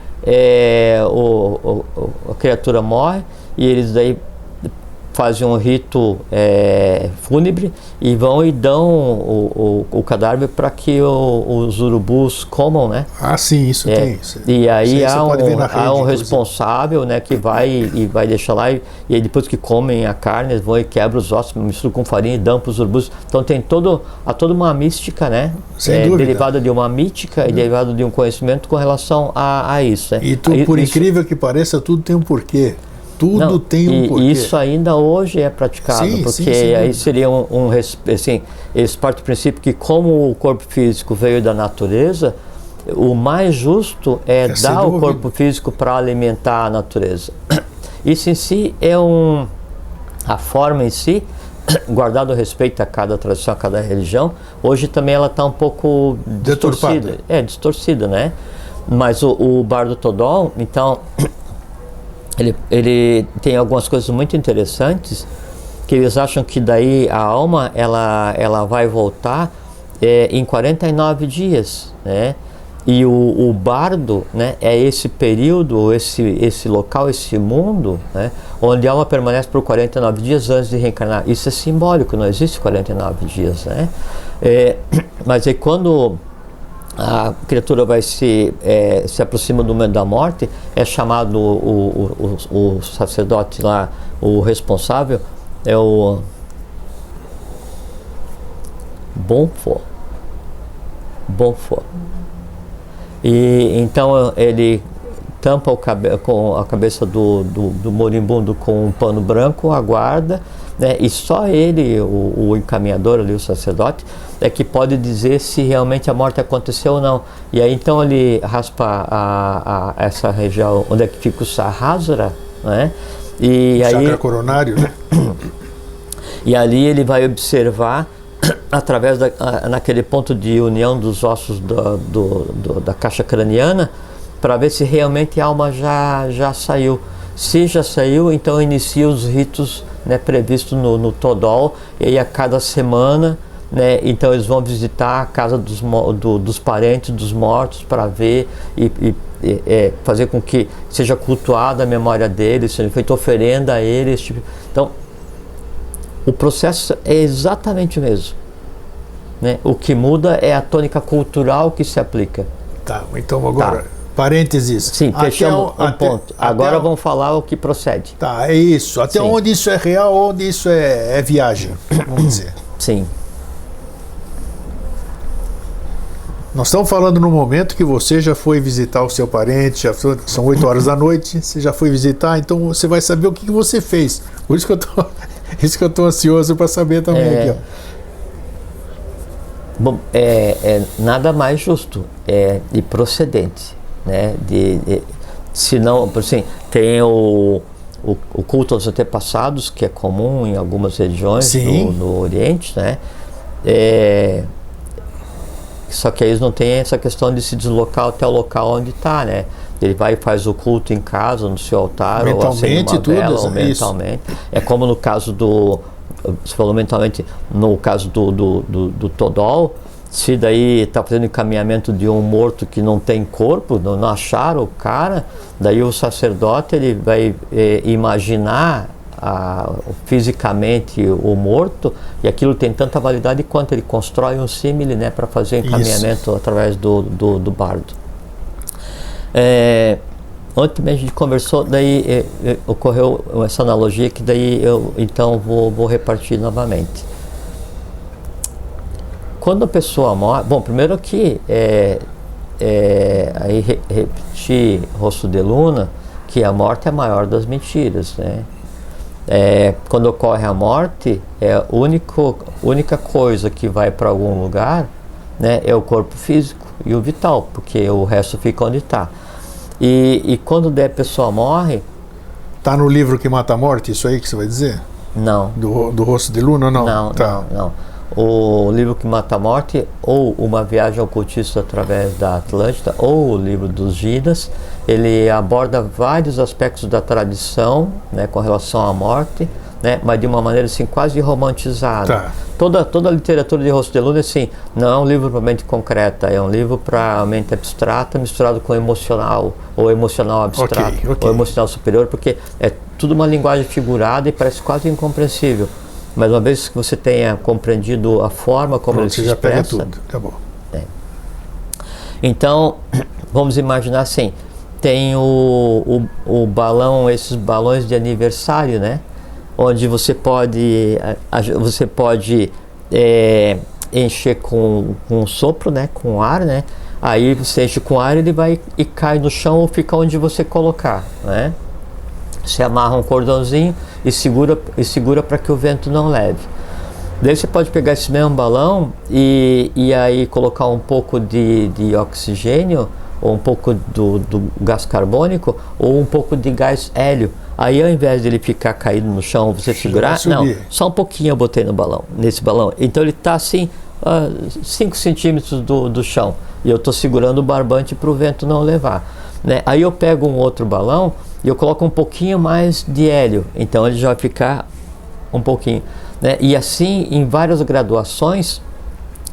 a criatura morre e eles daí fazem um rito fúnebre e vão e dão o cadáver para que os urubus comam, né? Ah, sim, isso tem isso. E aí há um responsável, né, que vai deixar lá e aí depois que comem a carne, eles vão e quebram os ossos, misturam com farinha e dão para os urubus. Então tem toda uma mística, né? Sem dúvida. Derivada de uma mítica e derivada de um conhecimento com relação a isso. Né? E por incrível que pareça, tudo tem um porquê. Tudo tem um porquê. Isso ainda hoje é praticado, sim, porque sim, aí seria assim, eles partem do princípio que como o corpo físico veio da natureza, o mais justo é dar o corpo físico para alimentar a natureza. Isso em si a forma em si, guardado o respeito a cada tradição, a cada religião, hoje também ela está um pouco distorcida. Distorcida, né? Mas o Bardo Todol, então, ele tem algumas coisas muito interessantes, que eles acham que daí a alma ela vai voltar em 49 dias, né? E o bardo, né, é esse período, esse local, esse mundo, né, onde a alma permanece por 49 dias antes de reencarnar. Isso é simbólico, não existe 49 dias, né? Mas aí quando a criatura vai se aproxima do momento da morte, é chamado o sacerdote lá, o responsável, é o Bonfo. E então ele tampa com a cabeça do moribundo com um pano branco, aguarda, né? E só ele, o encaminhador ali, o sacerdote, é que pode dizer se realmente a morte aconteceu ou não. E aí então ele raspa essa região onde é que fica o Sahasrara, né? E o aí, chakra coronário, né? E ali ele vai observar através naquele ponto de união dos ossos da caixa craniana, para ver se realmente a alma já saiu. Se já saiu, então inicia os ritos, né, previstos no Todol, e aí a cada semana, né, então eles vão visitar a casa dos parentes dos mortos para ver e fazer com que seja cultuada a memória deles, seja feita oferenda a eles. Tipo. Então, o processo é exatamente o mesmo. Né? O que muda é a tônica cultural que se aplica. Tá, então agora, parênteses. Sim, fechamos um ponto. Agora vamos falar o que procede. Tá, é isso. Até Sim. onde isso é real, onde isso é viagem, vamos dizer. Sim. Nós estamos falando no momento que você já foi visitar o seu parente, são 8 horas da noite, você já foi visitar, então você vai saber o que você fez. Por isso que eu tô ansioso para saber também aqui, ó. Bom, nada mais justo e procedente, né? Se não, assim, tem o culto aos antepassados, que é comum em algumas regiões no Oriente, né? Só que eles não têm essa questão de se deslocar até o local onde está, né? Ele vai e faz o culto em casa, no seu altar, ou acende uma vela, ou mentalmente. É como no caso você falou mentalmente, no caso do Todol, se daí está fazendo encaminhamento de um morto que não tem corpo, não acharam o cara, daí o sacerdote ele vai imaginar fisicamente o morto, e aquilo tem tanta validade quanto ele constrói um símile, né, para fazer encaminhamento através do bardo. Ontem a gente conversou, daí ocorreu essa analogia que daí eu então vou repartir novamente. Quando a pessoa morre, bom, primeiro que aí repetir Rosso de Luna, que a morte é a maior das mentiras, né? Quando ocorre a morte, a única coisa que vai para algum lugar, né, é o corpo físico e o vital, porque o resto fica onde está. E quando a pessoa morre... Tá no livro que mata a morte, isso aí que você vai dizer? Não. Do Rosso de Luna, não? Não. O livro que mata a morte, ou Uma Viagem Ocultista através da Atlântida, ou o livro dos Gidas, ele aborda vários aspectos da tradição, né, com relação à morte, né, mas de uma maneira assim quase romantizada. Toda a literatura de Rosso de Luna, assim, não é um livro para mente concreta, é um livro para mente abstrata misturado com emocional, ou emocional abstrato, ou emocional superior, porque é tudo uma linguagem figurada e parece quase incompreensível. Mas uma vez que você tenha compreendido a forma como ele se expressa... Você já pega tudo, acabou. Então, vamos imaginar assim, tem o balão, esses balões de aniversário, né? Onde você pode encher com sopro, né? Com ar, né? Aí você enche com ar, ele vai e cai no chão ou fica onde você colocar, né? Você amarra um cordãozinho e segura para que o vento não leve. Daí você pode pegar esse mesmo balão e aí colocar um pouco de oxigênio, ou um pouco do gás carbônico, ou um pouco de gás hélio. Aí ao invés de ele ficar caído no chão, você segurar, não, só um pouquinho eu botei nesse balão. Então ele está assim, 5 centímetros do chão, e eu estou segurando o barbante para o vento não levar, né? Aí eu pego um outro balão e eu coloco um pouquinho mais de hélio, então ele já vai ficar um pouquinho, né? E assim em várias graduações,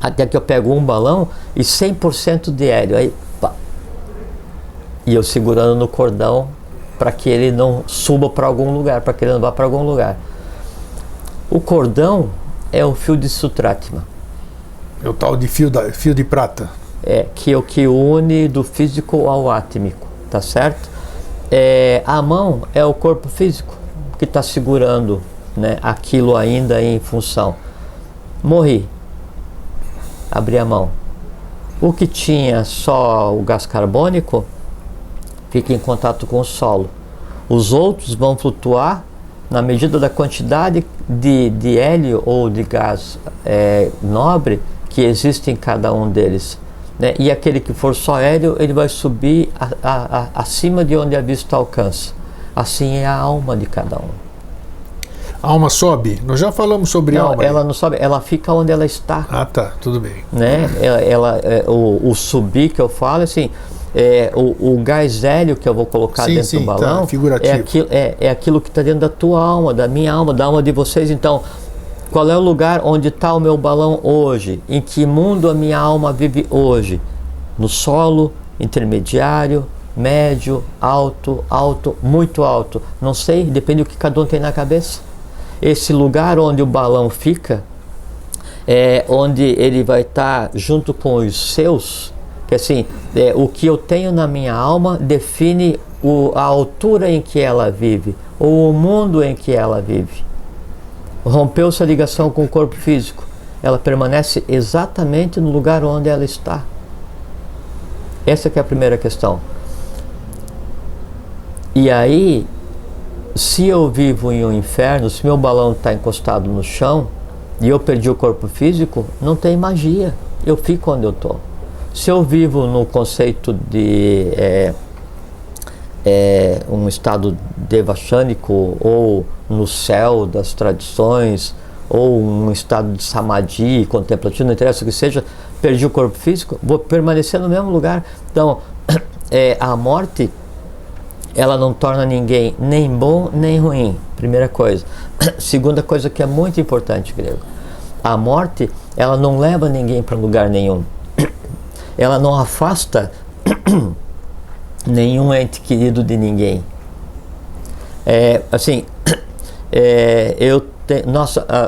até que eu pego um balão e 100% de hélio, aí pá, e eu segurando no cordão para que ele não suba para algum lugar, para que ele não vá para algum lugar. O cordão é o fio de Sutratma. É o tal de fio de prata. Que é o que une do físico ao átmico, tá certo? A mão é o corpo físico que está segurando, né, aquilo ainda em função. Morri, abri a mão. O que tinha só o gás carbônico fica em contato com o solo. Os outros vão flutuar na medida da quantidade de hélio ou de gás nobre que existe em cada um deles, né? E aquele que for só hélio, ele vai subir acima de onde a vista alcança. Assim é a alma de cada um. A alma sobe? Nós já falamos sobre não, alma. Ela não sobe, ela fica onde ela está. Ah, tá, tudo bem. Né? O subir que eu falo, assim, o gás hélio que eu vou colocar dentro do balão, tá, figurativo. É aquilo que está dentro da tua alma, da minha alma, da alma de vocês. Então, qual é o lugar onde está o meu balão hoje? Em que mundo a minha alma vive hoje? No solo, intermediário, médio, alto, alto, muito alto. Não sei, depende do que cada um tem na cabeça. Esse lugar onde o balão fica, onde ele vai estar junto com os seus, que assim, o que eu tenho na minha alma define a altura em que ela vive, ou o mundo em que ela vive. Rompeu-se a ligação com o corpo físico, ela permanece exatamente no lugar onde ela está. Essa que é a primeira questão. E aí, se eu vivo em um inferno, se meu balão está encostado no chão e eu perdi o corpo físico, não tem magia, eu fico onde eu estou. Se eu vivo no conceito de um estado devachânico, ou no céu das tradições, ou um estado de samadhi, contemplativo, não interessa o que seja, perdi o corpo físico, vou permanecer no mesmo lugar. Então, a morte, ela não torna ninguém nem bom nem ruim, primeira coisa. Segunda coisa que é muito importante, grego, a morte, ela não leva ninguém para lugar nenhum. Ela não afasta nenhum ente querido de ninguém.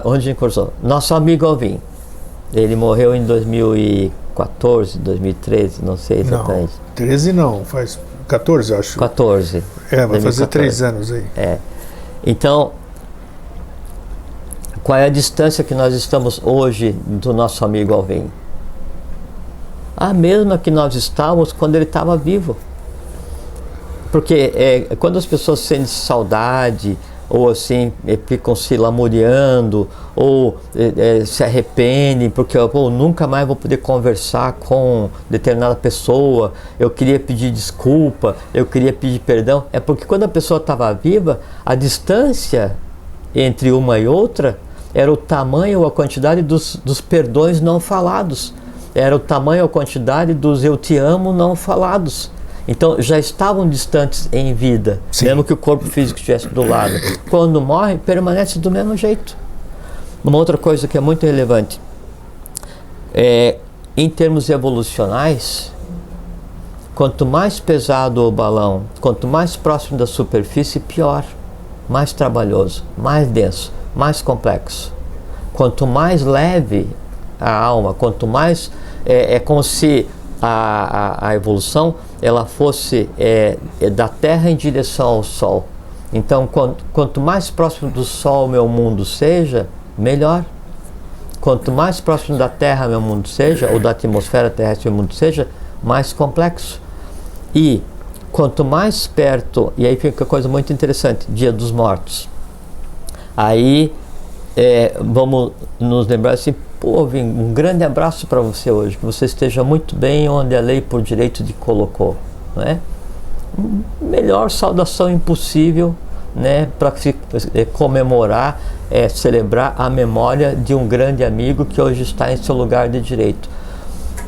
Onde a gente conversou? Nosso amigo Alvin, ele morreu em 2014, 2013, não sei exatamente. Não, 13 não, faz 14, acho. 14. Vai fazer 3 anos aí. Então, qual é a distância que nós estamos hoje do nosso amigo Alvin? A mesma que nós estávamos quando ele estava vivo. Porque quando as pessoas sentem saudade, ou assim, ficam se lamuriando, ou se arrependem, porque nunca mais vou poder conversar com determinada pessoa, eu queria pedir desculpa, eu queria pedir perdão, é porque quando a pessoa estava viva, a distância entre uma e outra era o tamanho ou a quantidade dos perdões não falados, era o tamanho ou a quantidade dos eu te amo não falados. Então já estavam distantes em vida, sim, mesmo que o corpo físico estivesse do lado. Quando morre, permanece do mesmo jeito. Uma outra coisa que é muito relevante, em termos evolucionais, quanto mais pesado o balão, quanto mais próximo da superfície, pior, mais trabalhoso, mais denso, mais complexo. Quanto mais leve a alma, quanto mais é como se a evolução ela fosse da Terra em direção ao Sol. Então, quanto mais próximo do Sol meu mundo seja, melhor. Quanto mais próximo da Terra meu mundo seja, ou da atmosfera terrestre meu mundo seja, mais complexo. E quanto mais perto, e aí fica uma coisa muito interessante, Dia dos Mortos. Aí vamos nos lembrar assim, Vim, um grande abraço para você hoje, que você esteja muito bem onde a lei por direito te colocou, não é? Melhor saudação impossível, né, para comemorar, celebrar a memória de um grande amigo que hoje está em seu lugar de direito.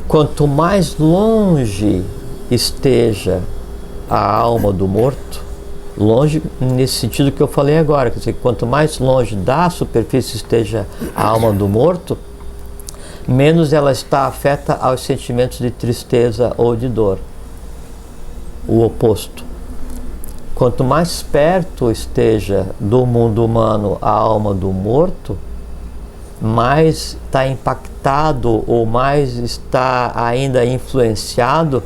Quanto mais longe esteja a alma do morto, longe nesse sentido que eu falei agora, quer dizer, quanto mais longe da superfície esteja a alma do morto, menos ela está afeta aos sentimentos de tristeza ou de dor. O oposto. Quanto mais perto esteja do mundo humano a alma do morto, mais está impactado ou mais está ainda influenciado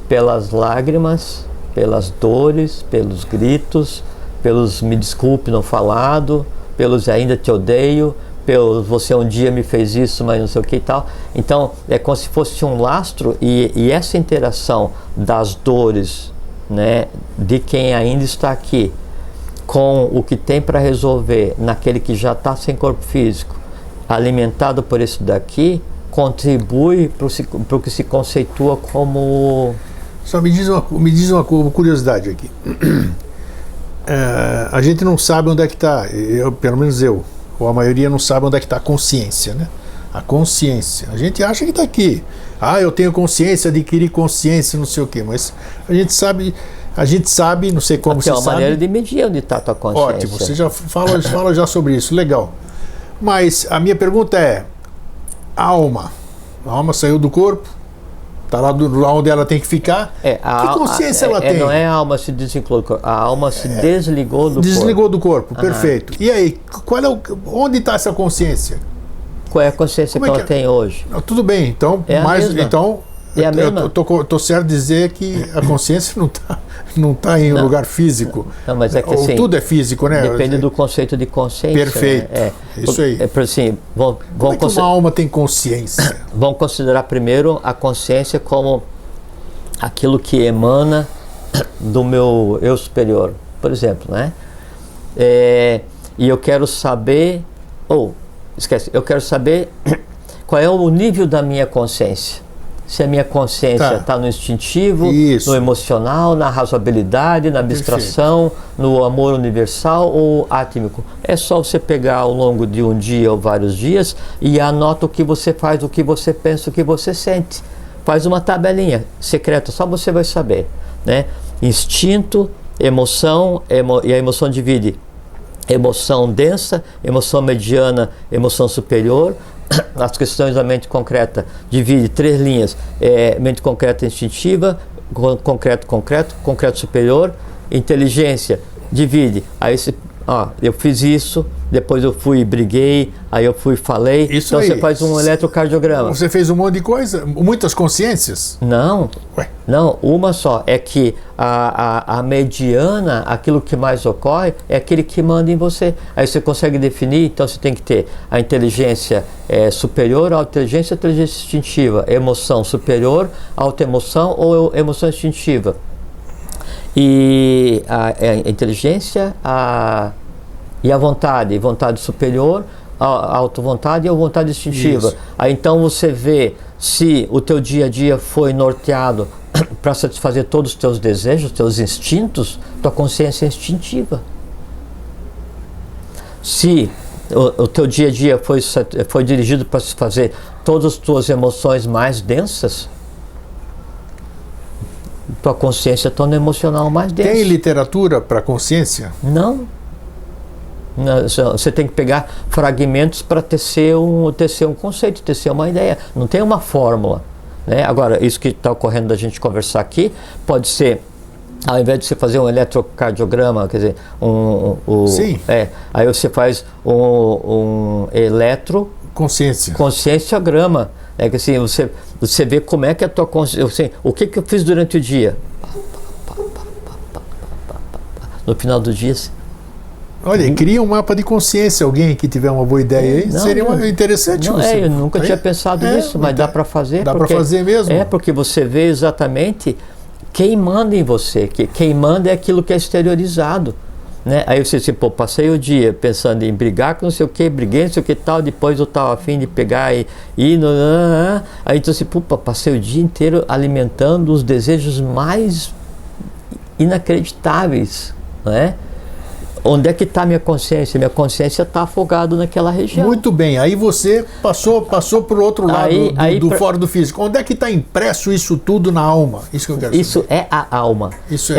pelas lágrimas, pelas dores, pelos gritos, pelos me desculpe não falado, pelos ainda te odeio, você um dia me fez isso, mas não sei o que e tal. Então é como se fosse um lastro, e essa interação das dores, né, de quem ainda está aqui com o que tem para resolver naquele que já está sem corpo físico, alimentado por esse daqui, contribui para o que se conceitua como... Só me diz uma curiosidade aqui. A gente não sabe onde é que está, pelo menos eu, ou a maioria não sabe onde é que está a consciência, né? A consciência. A gente acha que está aqui. Eu tenho consciência, adquiri consciência, não sei o quê. Mas a gente sabe, não sei como você sabe. É uma maneira de medir onde está a tua consciência. Ótimo, você já fala já sobre isso, legal. Mas a minha pergunta é, a alma saiu do corpo, está lá onde ela tem que ficar, que consciência ela tem? Não é a alma se desvinculou do corpo, a alma se desligou do corpo. Desligou do corpo, perfeito. E aí, onde está essa consciência? Qual é a consciência que ela tem hoje? Tudo bem, então, é a mesma. Eu tô certo dizer que a consciência não tá em um lugar físico. Não, mas é que assim, tudo é físico, né? Depende do conceito de consciência. Perfeito. Né? Isso aí. Assim, Como é que uma alma tem consciência? Vamos considerar primeiro a consciência como aquilo que emana do meu eu superior, por exemplo, né? E eu quero saber, eu quero saber qual é o nível da minha consciência. Se a minha consciência está no instintivo, no emocional, na razoabilidade, na abstração, no amor universal ou átmico. É só você pegar ao longo de um dia ou vários dias e anota o que você faz, o que você pensa, o que você sente. Faz uma tabelinha secreta, só você vai saber, né? Instinto, emoção, e a emoção divide emoção densa, emoção mediana, emoção superior. As questões da mente concreta divide 3 linhas: mente concreta instintiva, concreto superior. Inteligência divide, aí eu fiz isso, depois eu fui e briguei, aí eu fui e falei. Então você faz um eletrocardiograma. Você fez um monte de coisa, muitas consciências? Não, uma só. É que a mediana, aquilo que mais ocorre, é aquele que manda em você. Aí você consegue definir, então você tem que ter a inteligência superior, a inteligência instintiva, emoção superior, autoemoção ou emoção instintiva. E a inteligência e a vontade superior, a autovontade e a vontade instintiva. Aí então você vê se o teu dia a dia foi norteado para satisfazer todos os teus desejos, teus instintos, tua consciência é instintiva. Se o teu dia a dia foi dirigido para satisfazer todas as tuas emoções mais densas, tua consciência torna emocional mais densa. Tem literatura para consciência? Não. Você tem que pegar fragmentos para tecer um conceito, tecer uma ideia. Não tem uma fórmula, né? Agora, isso que está ocorrendo da gente conversar aqui, pode ser, ao invés de você fazer um eletrocardiograma, quer dizer, Sim. Aí você faz um conscienciograma. É que assim, você vê como é que a tua consciência, assim, o que eu fiz durante o dia. No final do dia. Olha, cria um mapa de consciência, alguém que tiver uma boa ideia aí, seria interessante. Eu nunca tinha pensado nisso, mas dá para fazer. Dá para fazer mesmo. Porque você vê exatamente quem manda em você, quem manda é aquilo que é exteriorizado. Né? Aí você passei o dia pensando em brigar com não sei o que, briguei não sei o que tal, depois eu estava a fim de pegar aí então passei o dia inteiro alimentando os desejos mais inacreditáveis, né? Onde é que está minha consciência? Minha consciência está afogada naquela região. Muito bem, aí você passou para o outro lado do fora do físico. Onde é que está impresso isso tudo na alma? Isso que eu quero saber. Isso é a alma.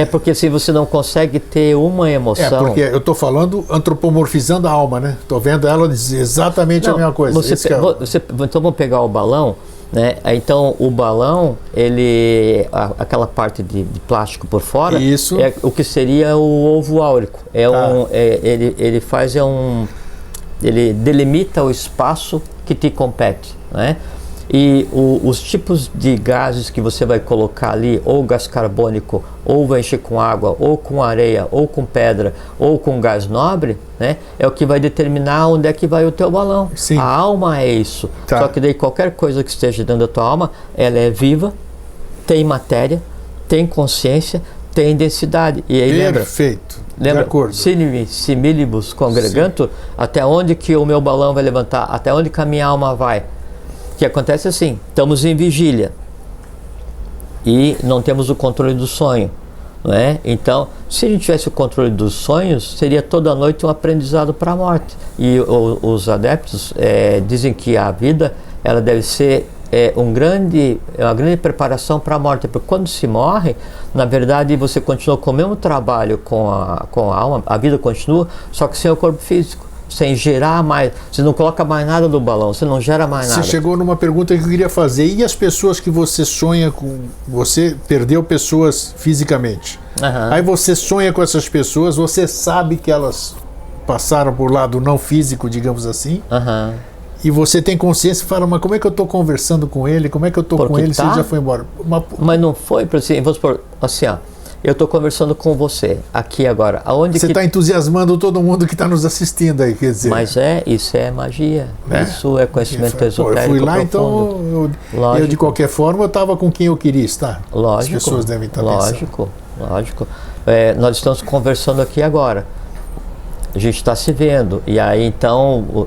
Porque se você não consegue ter uma emoção... porque eu estou falando antropomorfizando a alma, né? Estou vendo ela dizer exatamente a mesma coisa. Então vamos pegar o balão, né? Então o balão, aquela parte de plástico por fora, é o que seria o ovo áurico. Ele delimita o espaço que te compete, né? E os tipos de gases que você vai colocar ali, ou gás carbônico, ou vai encher com água, ou com areia, ou com pedra, ou com gás nobre, né? É o que vai determinar onde é que vai o teu balão. Sim. A alma é isso. Só que daí qualquer coisa que esteja dentro da tua alma, ela é viva, tem matéria, tem consciência, tem densidade. E aí Perfeito. Lembra? Similibus congregantur, até onde que o meu balão vai levantar, até onde que a minha alma vai. O que acontece assim, estamos em vigília e não temos o controle do sonho, não é? Então, se a gente tivesse o controle dos sonhos, seria toda noite um aprendizado para a morte. E os adeptos dizem que a vida ela deve ser uma grande preparação para a morte, porque quando se morre, na verdade você continua com o mesmo trabalho com a alma, a vida continua, só que sem o corpo físico, sem gerar mais, você não coloca mais nada no balão, você não gera mais nada. Você chegou numa pergunta que eu queria fazer, e as pessoas que você sonha com, você perdeu pessoas fisicamente, aí você sonha com essas pessoas, você sabe que elas passaram por lado não físico, digamos assim, e você tem consciência e fala, mas como é que eu estou conversando com ele, como é que eu estou com ele se ele já foi embora? Mas não foi, assim, vamos supor, assim, ó, eu estou conversando com você, aqui agora, aonde você está entusiasmando todo mundo que está nos assistindo aí, quer dizer. Mas isso é magia, isso é conhecimento esotérico. Eu fui lá, profundo. Então, eu de qualquer forma, eu estava com quem eu queria estar. Lógico, as pessoas devem estar pensando. Lógico. Nós estamos conversando aqui agora. A gente está se vendo, e aí então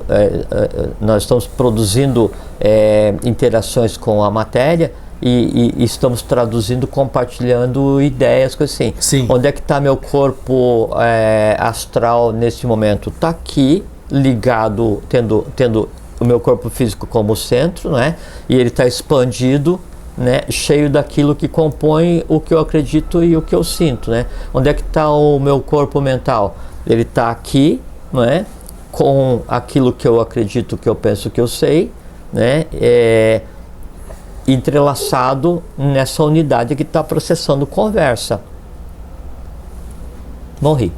nós estamos produzindo interações com a matéria e estamos traduzindo, compartilhando ideias, coisas assim. Sim. Onde é que está meu corpo astral nesse momento? Está aqui, ligado, tendo o meu corpo físico como centro, né? E ele está expandido, né, cheio daquilo que compõe o que eu acredito e o que eu sinto, né? Onde é que está o meu corpo mental? Ele está aqui, não é? Com aquilo que eu acredito, que eu penso, que eu sei, né? Entrelaçado nessa unidade que está processando conversa. Morri.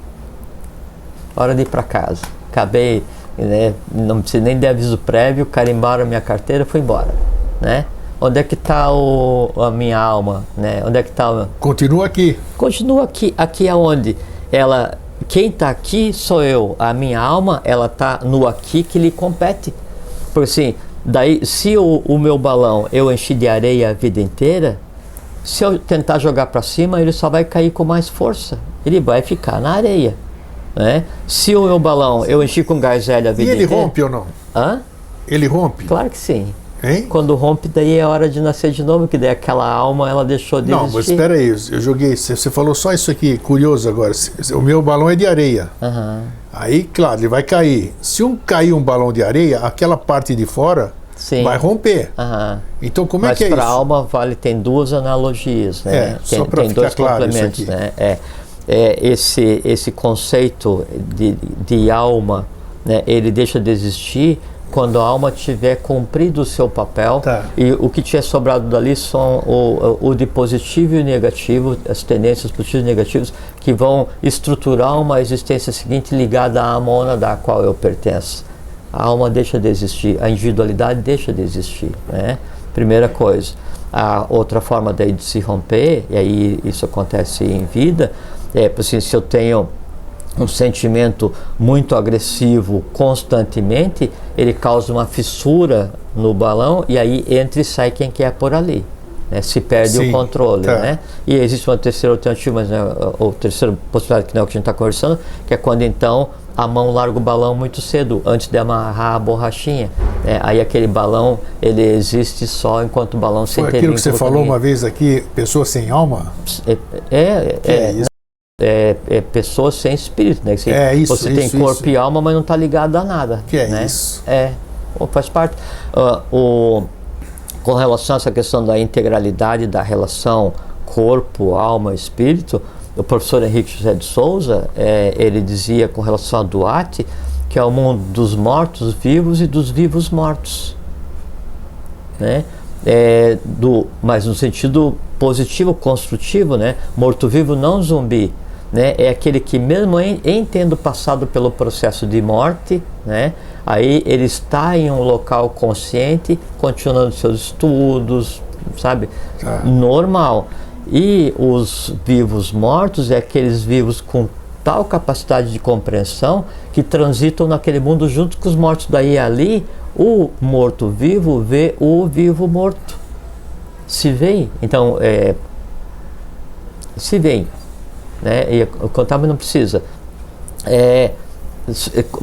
Hora de ir para casa. Acabei, né? Não precisa nem de aviso prévio, carimbaram a minha carteira, fui embora, né? Onde é que está a minha alma, né? Onde é que está? Continua aqui. Continua aqui. Aqui é onde ela. Quem está aqui sou eu. A minha alma, ela está no aqui que lhe compete. Porque assim, daí, se o meu balão eu enchi de areia a vida inteira, se eu tentar jogar para cima, ele só vai cair com mais força. Ele vai ficar na areia, né? Se o meu balão eu enchi com gás hélio a vida inteira... E ele rompe ou não? Hã? Ele rompe? Claro que sim. Hein? Quando rompe, daí é hora de nascer de novo, que daí aquela alma, ela deixou de existir. Não, mas espera aí, eu joguei, você falou só isso aqui, curioso agora, o meu balão é de areia, aí, claro, ele vai cair. Se cair um balão de areia, aquela parte de fora vai romper. Então, como é que é isso? Mas para a alma tem duas analogias, né? Só para ficar dois claro complementos, isso aqui. né? Esse conceito de alma, né? Ele deixa de existir quando a alma tiver cumprido o seu papel, e o que tiver sobrado dali são o de positivo e negativo, as tendências positivas e negativas que vão estruturar uma existência seguinte ligada à mona da qual eu pertenço. A alma deixa de existir, a individualidade deixa de existir, né? Primeira coisa. A outra forma daí de se romper, e aí isso acontece em vida, assim, se eu tenho um sentimento muito agressivo constantemente, ele causa uma fissura no balão e aí entra e sai quem quer por ali, né? Se perde o controle, né? E existe uma terceira alternativa, mas ou terceira possibilidade, que não é o que a gente está conversando, que é quando então a mão larga o balão muito cedo, antes de amarrar a borrachinha, né? Aí aquele balão, ele existe só enquanto o balão sem ter Foi aquilo que você falou uma vez aqui, pessoa sem alma? Isso? Pessoa sem espírito, né? Você tem corpo e alma, mas não está ligado a nada. Né? Isso? Faz parte. Com relação a essa questão da integralidade da relação corpo, alma, espírito, o professor Henrique José de Souza, ele dizia com relação a Duarte, que é o mundo dos mortos vivos e dos vivos mortos, né? Mas no sentido positivo, construtivo, né? Morto-vivo, não zumbi, né? É aquele que mesmo em tendo passado pelo processo de morte, né? Aí ele está em um local consciente, continuando seus estudos, sabe? Normal. E os vivos mortos é aqueles vivos com tal capacidade de compreensão que transitam naquele mundo junto com os mortos. Daí ali, o morto-vivo vê o vivo morto. Se vê. Então, se vê, né? E o contábil não precisa. É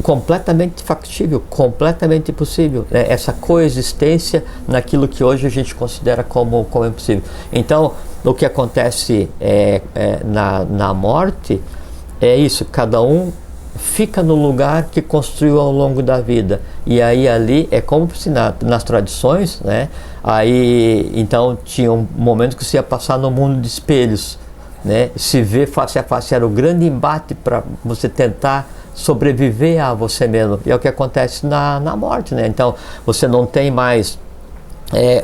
completamente factível, completamente possível, né? Essa coexistência naquilo que hoje a gente considera como impossível. Então, o que acontece na morte é isso, cada um fica no lugar que construiu ao longo da vida. E aí ali é como se nas tradições, né? Aí então tinha um momento que você ia passar no mundo de espelhos, né? Se ver face a face era o grande embate para você tentar sobreviver a você mesmo. E é o que acontece na morte, né? Então você não tem mais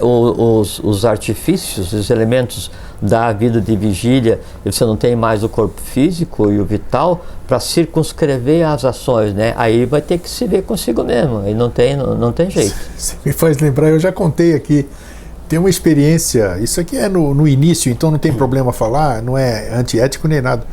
os artifícios, os elementos da vida de vigília, e você não tem mais o corpo físico e o vital para circunscrever as ações, né? Aí vai ter que se ver consigo mesmo, aí não tem jeito. Você me faz lembrar, eu já contei aqui, tem uma experiência, isso aqui é no início, então não tem problema falar, não é antiético nem nada.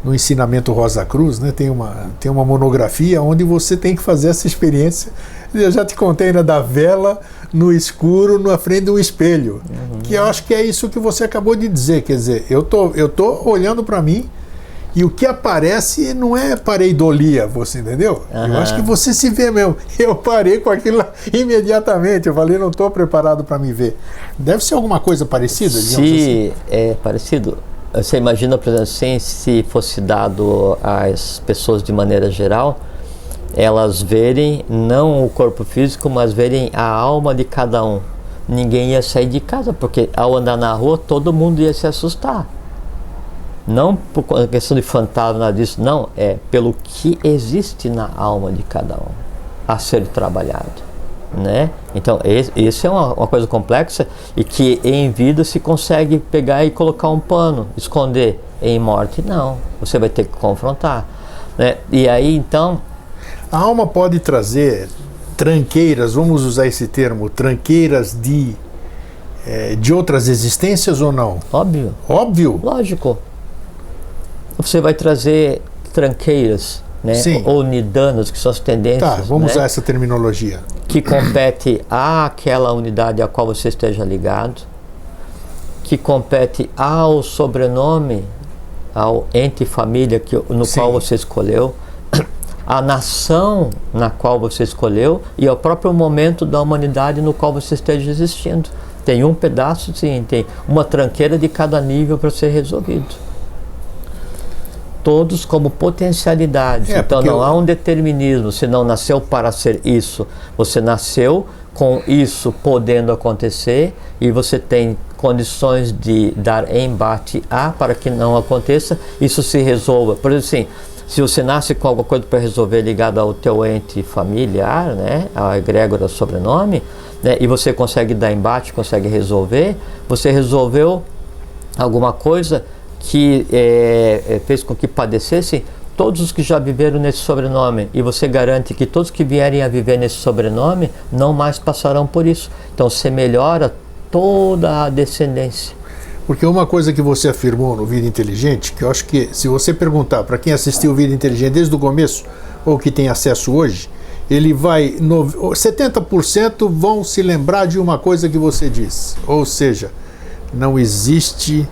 No ensinamento Rosa Cruz, né, tem uma monografia onde você tem que fazer essa experiência. Eu já te contei, né, da vela no escuro, na frente de um espelho. Que eu acho que é isso que você acabou de dizer. Quer dizer, eu tô olhando para mim e o que aparece não é pareidolia, você entendeu? Eu acho que você se vê mesmo. Eu parei com aquilo lá imediatamente. Eu falei, não estou preparado para me ver. Deve ser alguma coisa parecida, digamos assim. É parecido. Você imagina, por exemplo, assim, se fosse dado às pessoas de maneira geral, elas verem não o corpo físico, mas verem a alma de cada um. Ninguém ia sair de casa, porque ao andar na rua todo mundo ia se assustar. Não por questão de fantasma, nada disso, não, é pelo que existe na alma de cada um a ser trabalhado, né? Então isso é uma coisa complexa e que em vida se consegue pegar e colocar um pano, esconder. Em morte não, você vai ter que confrontar, né? E aí então a alma pode trazer tranqueiras, vamos usar esse termo, tranqueiras de outras existências ou não? Óbvio? Lógico. Você vai trazer tranqueiras, né? Ou nidanas, que são as tendências. Tá, vamos né? usar essa terminologia. Que compete àquela unidade a qual você esteja ligado, que compete ao sobrenome, ao ente família no qual você escolheu, a nação na qual você escolheu e ao próprio momento da humanidade no qual você esteja existindo. Tem um pedaço, sim, tem uma tranqueira de cada nível para ser resolvido. Todos como potencialidades. Então não há um determinismo. Você não nasceu para ser isso. Você nasceu com isso podendo acontecer e você tem condições de dar embate para que não aconteça, isso se resolva. Por exemplo, assim, se você nasce com alguma coisa para resolver ligada ao teu ente familiar, né, a egrégora sobrenome, né, e você consegue dar embate, consegue resolver, você resolveu alguma coisa que fez com que padecessem todos os que já viveram nesse sobrenome, e você garante que todos que vierem a viver nesse sobrenome não mais passarão por isso. Então você melhora toda a descendência. Porque uma coisa que você afirmou no Vida Inteligente, que eu acho que se você perguntar para quem assistiu Vida Inteligente desde o começo, ou que tem acesso hoje, ele vai, 70% vão se lembrar de uma coisa que você disse. Ou seja, não existe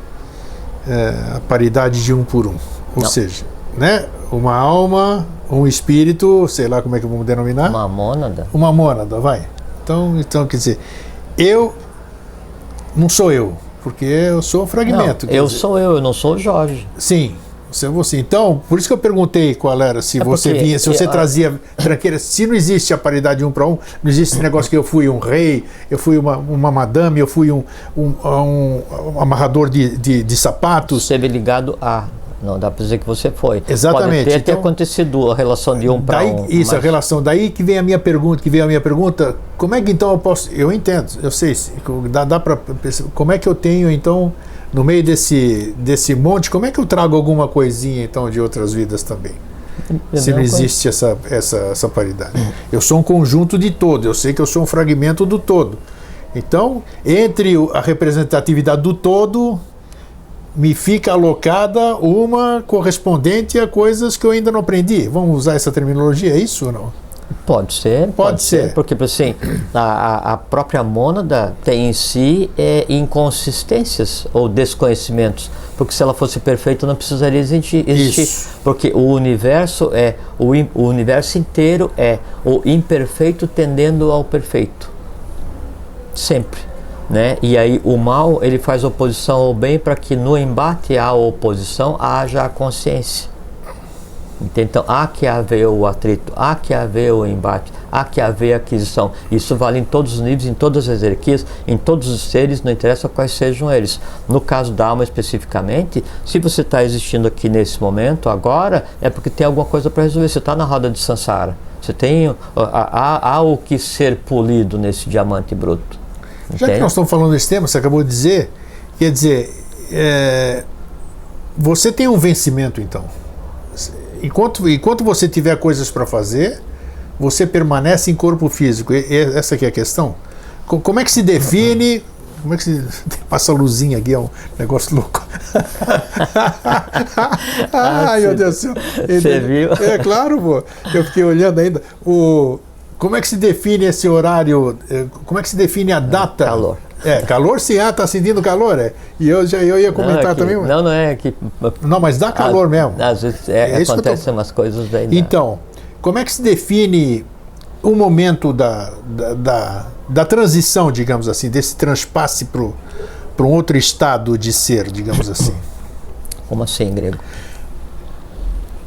a paridade de um por um. Ou seja, né, uma alma, um espírito, sei lá como é que vamos denominar? Uma mônada. Uma mônada, vai. Então quer dizer, eu não sou eu. Porque eu sou um fragmento. Não, sou eu não sou o Jorge. Sim, você é você. Então, por isso que eu perguntei qual era, se você vinha, se você trazia tranqueira. Se não existe a paridade de um para um, não existe esse negócio que eu fui um rei, eu fui uma madame, eu fui um amarrador de sapatos. Esteve ligado a... Não dá para dizer que você foi. Exatamente. Pode ter acontecido a relação de um para um. Isso, mas... a relação. Daí que vem a minha pergunta, como é que então eu posso... Eu entendo, eu sei, dá para... Como é que eu tenho então, no meio desse monte, como é que eu trago alguma coisinha então de outras vidas também? Se não existe essa paridade. Eu sou um conjunto de todo, eu sei que eu sou um fragmento do todo. Então, entre a representatividade do todo... me fica alocada uma correspondente a coisas que eu ainda não aprendi. Vamos usar essa terminologia, é isso ou não? Pode ser. Porque assim, a própria mônada tem em si inconsistências ou desconhecimentos. Porque se ela fosse perfeita não precisaria existir. Isso. Porque o universo o universo inteiro é o imperfeito tendendo ao perfeito. Sempre. Né? E aí o mal ele faz oposição ao bem para que no embate à oposição haja a consciência. Então, há que haver o atrito, há que haver o embate, há que haver a aquisição. Isso vale em todos os níveis, em todas as hierarquias, em todos os seres, não interessa quais sejam eles. No caso da alma especificamente, se você está existindo aqui nesse momento, agora, é porque tem alguma coisa para resolver. Você está na roda de Sansara. Você tem, há o que ser polido nesse diamante bruto. Já que nós estamos falando desse tema, você acabou de dizer, quer dizer, você tem um vencimento então. Enquanto você tiver coisas para fazer, você permanece em corpo físico. Essa aqui é a questão. Como é que se define? Como é que se passa a luzinha aqui? É um negócio louco. Ai, meu Deus do céu. Você viu? É claro, pô. Eu fiquei olhando ainda. Como é que se define esse horário? Como é que se define a data? Calor. Calor sim, está sentindo calor, E eu ia comentar também. Não é que... Não, mas dá calor mesmo. Às vezes acontecem umas coisas daí. Então, como é que se define o momento da transição, digamos assim, desse transpasse para um outro estado de ser, digamos assim? Como assim, grego?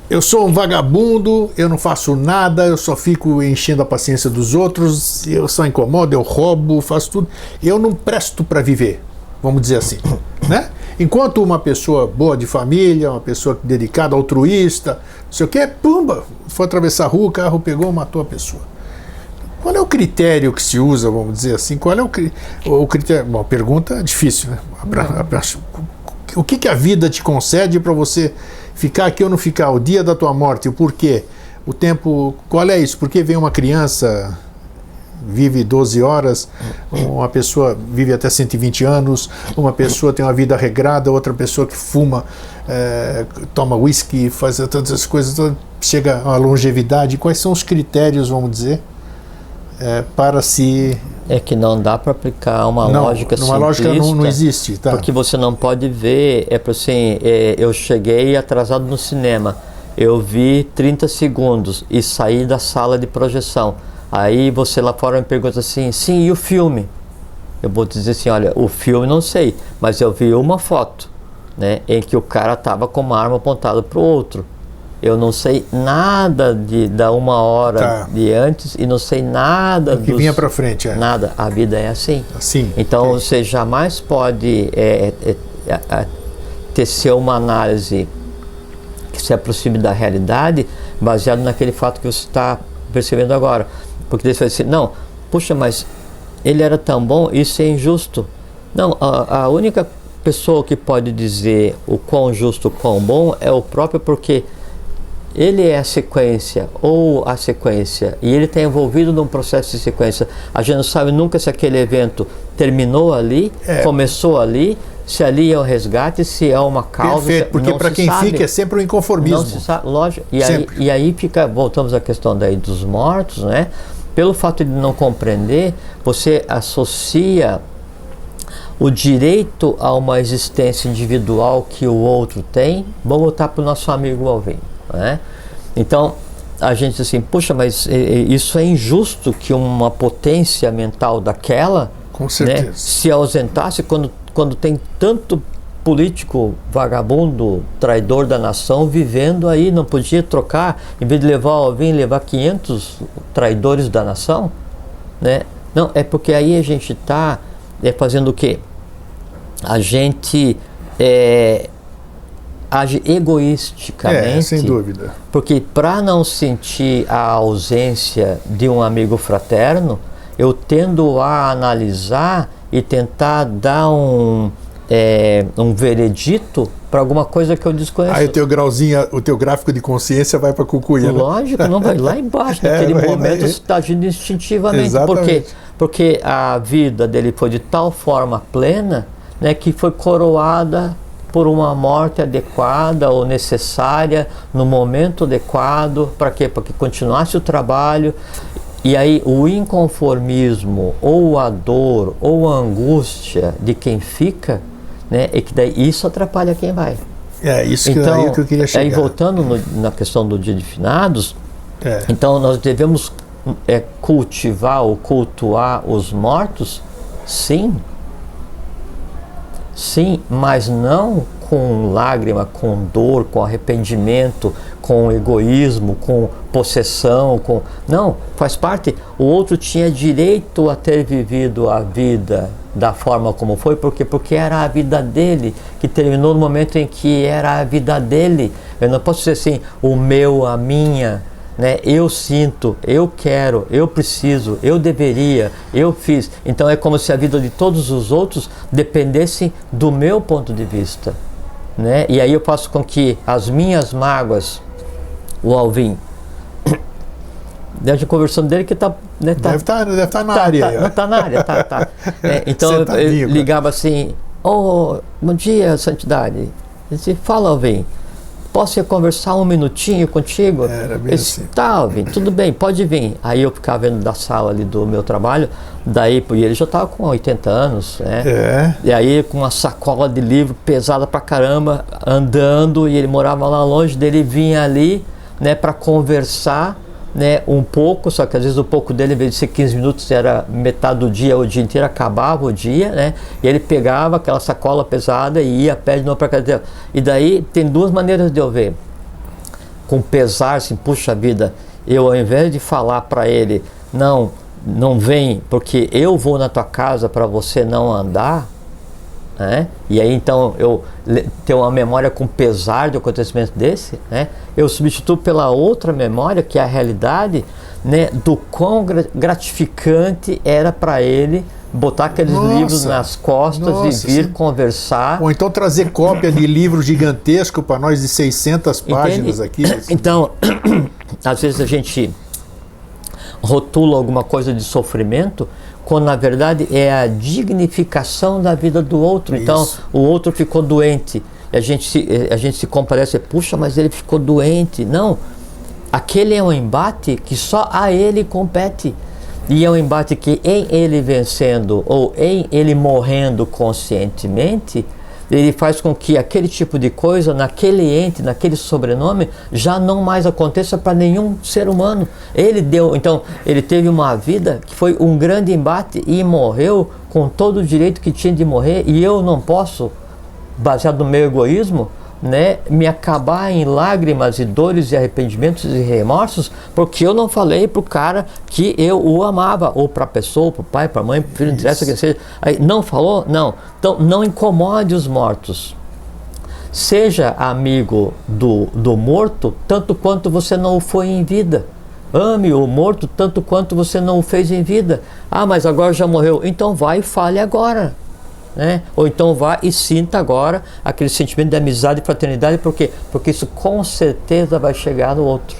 Eu sou um vagabundo, eu não faço nada, eu só fico enchendo a paciência dos outros, eu só incomodo, eu roubo, faço tudo. Eu não presto para viver, vamos dizer assim, né? Enquanto uma pessoa boa de família, uma pessoa dedicada, altruísta, não sei o que, pumba, foi atravessar a rua, o carro pegou, matou a pessoa. Qual é o critério que se usa, vamos dizer assim? Qual é o critério? Uma pergunta difícil, né? O que a vida te concede para você ficar aqui ou não ficar? O dia da tua morte, o porquê? O tempo, qual é isso? Por que vem uma criança, vive 12 horas, uma pessoa vive até 120 anos, uma pessoa tem uma vida regrada, outra pessoa que fuma, toma whisky, faz todas essas coisas, chega à longevidade. Quais são os critérios, vamos dizer, para se... É que não dá para aplicar uma lógica simplista. Uma lógica não existe, tá? Porque você não pode ver, assim, eu cheguei atrasado no cinema, eu vi 30 segundos e saí da sala de projeção. Aí você lá fora me pergunta assim, sim, e o filme? Eu vou dizer assim, olha, o filme não sei, mas eu vi uma foto, né, em que o cara estava com uma arma apontada para o outro. Eu não sei nada da uma hora de antes e não sei nada do que vinha para frente. Nada. A vida é assim. Assim. Então você jamais pode tecer uma análise que se aproxime da realidade baseado naquele fato que você está percebendo agora. Porque você vai dizer, não, puxa, mas ele era tão bom, isso é injusto. Não, a única pessoa que pode dizer o quão justo, o quão bom é o próprio, porque ele é a sequência, ou a sequência, e ele está envolvido num processo de sequência. A gente não sabe nunca se aquele evento terminou ali, começou ali, se ali é o resgate, se é uma causa. Perfeito, porque para quem fica é sempre o inconformismo. Não se sabe, lógico. E aí fica, voltamos à questão daí dos mortos, né? Pelo fato de não compreender, você associa o direito a uma existência individual que o outro tem. Vamos voltar para o nosso amigo Alvin. Né? Então a gente diz assim, puxa, mas isso é injusto que uma potência mental daquela, com certeza, né, se ausentasse quando tem tanto político vagabundo, traidor da nação vivendo aí, não podia trocar, em vez de levar o Alvin, levar 500 traidores da nação, né? Não, é porque aí a gente está fazendo o quê? A gente age egoisticamente, sem dúvida. Porque para não sentir a ausência de um amigo fraterno, eu tendo a analisar e tentar dar um veredito para alguma coisa que eu desconheço. Aí o teu gráfico de consciência vai para cucuia. Lógico, né? Não vai lá embaixo. Naquele momento você está agindo instintivamente. Porque a vida dele foi de tal forma plena, né, que foi coroada por uma morte adequada ou necessária, no momento adequado. Para quê? Para que continuasse o trabalho. E aí o inconformismo, ou a dor, ou a angústia de quem fica, né, é que daí isso atrapalha quem vai. Isso então, que eu queria chegar. Aí voltando na questão do dia de finados, então nós devemos cultivar ou cultuar os mortos? Sim. Sim, mas não com lágrima, com dor, com arrependimento, com egoísmo, com possessão, não, faz parte. O outro tinha direito a ter vivido a vida da forma como foi, porque era a vida dele, que terminou no momento em que era a vida dele. Eu não posso dizer assim, o meu, a minha, né? Eu sinto, eu quero, eu preciso, eu deveria, eu fiz. Então é como se a vida de todos os outros dependesse do meu ponto de vista, né? E aí eu faço com que as minhas mágoas, o Alvin, deve ter conversando dele que tá, né, deve estar na área. Não tá na área, tá. Então eu ligava assim, bom dia, Santidade. Ele disse, fala, Alvin, posso ir conversar um minutinho contigo? Era bem assim. Tá, Alvin, tudo bem, pode vir. Aí eu ficava vendo da sala ali do meu trabalho, e ele já estava com 80 anos, né? E aí com uma sacola de livro pesada pra caramba, andando, e ele morava lá longe, dele vinha ali, né, para conversar, né, um pouco, só que às vezes o pouco dele, em vez de ser 15 minutos, era metade do dia, o dia inteiro, acabava o dia, né, e ele pegava aquela sacola pesada e ia a pé de novo para casa dele. E daí tem duas maneiras de eu ver, com pesar, assim, puxa vida, eu ao invés de falar para ele, não vem, porque eu vou na tua casa para você não andar, né? E aí então eu tenho uma memória com pesar de um acontecimento desse, né? Eu substituo pela outra memória, que é a realidade, né, do quão gratificante era para ele botar aqueles livros nas costas e vir conversar. Ou então trazer cópia de livro gigantesco para nós de 600 páginas aqui. Então, às vezes a gente rotula alguma coisa de sofrimento, quando na verdade é a dignificação da vida do outro. Então, isso. O outro ficou doente, e a gente se comparece, puxa, mas ele ficou doente. Não, aquele é um embate que só a ele compete. E é um embate que em ele vencendo ou em ele morrendo conscientemente, ele faz com que aquele tipo de coisa, naquele ente, naquele sobrenome, já não mais aconteça para nenhum ser humano. Então, ele teve uma vida que foi um grande embate e morreu com todo o direito que tinha de morrer, e eu não posso, baseado no meu egoísmo, né, me acabar em lágrimas e dores e arrependimentos e remorsos, porque eu não falei pro cara que eu o amava, ou pra pessoa, pro pai, pra mãe, pro filho, não interessa quem seja. Aí, não falou? Não. Então não incomode os mortos. Seja amigo do morto, tanto quanto você não o foi em vida. Ame o morto tanto quanto você não o fez em vida. Ah, mas agora já morreu. Então vai e fale agora. Né? Ou então vá e sinta agora aquele sentimento de amizade e fraternidade. Por quê? Porque isso com certeza vai chegar no outro.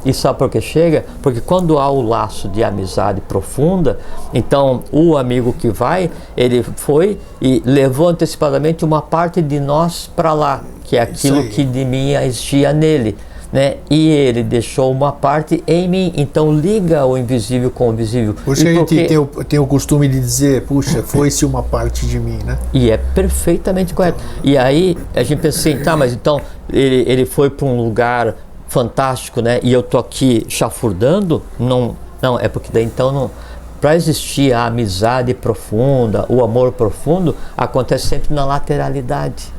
E sabe por que chega? Porque quando há o laço de amizade profunda, então o amigo que vai, ele foi e levou antecipadamente uma parte de nós para lá, que é aquilo que de mim existia nele. Né? E ele deixou uma parte em mim, então liga o invisível com o visível. Por isso que a gente tem o costume de dizer, puxa, foi-se uma parte de mim, né? E é perfeitamente correto. E aí a gente pensa assim, tá, mas então ele foi para um lugar fantástico, né? E eu tô aqui chafurdando? Não, é porque daí então não. Para existir a amizade profunda, o amor profundo, acontece sempre na lateralidade.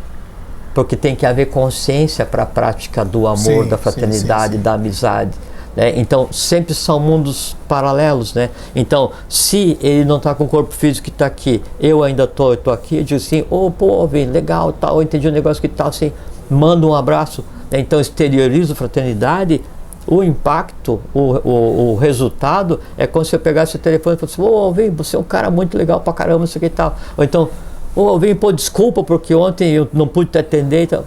Porque tem que haver consciência para a prática do amor, da fraternidade, da amizade. Né? Então, sempre são mundos paralelos. Né? Então, se ele não está com o corpo físico que está aqui, eu ainda estou aqui, eu digo assim, pô, Vim, legal, tal, eu entendi um negócio que tal, assim, manda um abraço. Né? Então, exteriorizo fraternidade, o impacto, o resultado é quando você pegasse o telefone e falasse, Vim, você é um cara muito legal pra caramba, isso aqui e tal. Ou então, vem pô, desculpa porque ontem eu não pude te atender. Então,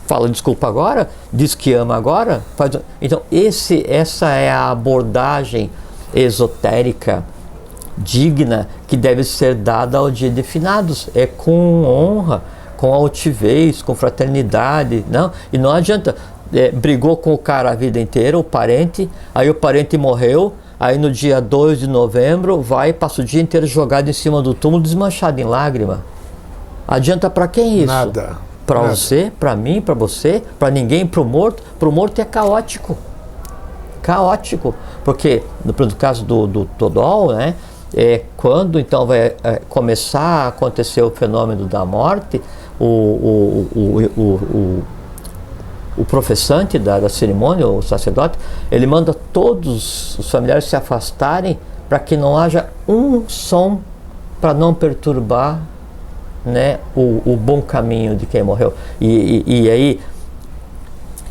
fala desculpa agora, diz que ama agora. Então essa é a abordagem esotérica, digna, que deve ser dada ao dia de finados. É com honra, com altivez, com fraternidade. Não? E não adianta, brigou com o cara a vida inteira, o parente, aí o parente morreu. Aí no dia 2 de novembro vai e passa o dia inteiro jogado em cima do túmulo, desmanchado em lágrima. Adianta para quem isso? Nada. Para você, para mim, para você, para ninguém, para o morto. Para o morto é caótico. Caótico. Porque, no caso do Todol, né, quando então vai começar a acontecer o fenômeno da morte, o professante da cerimônia, o sacerdote, ele manda todos os familiares se afastarem para que não haja um som para não perturbar, né, o bom caminho de quem morreu. E aí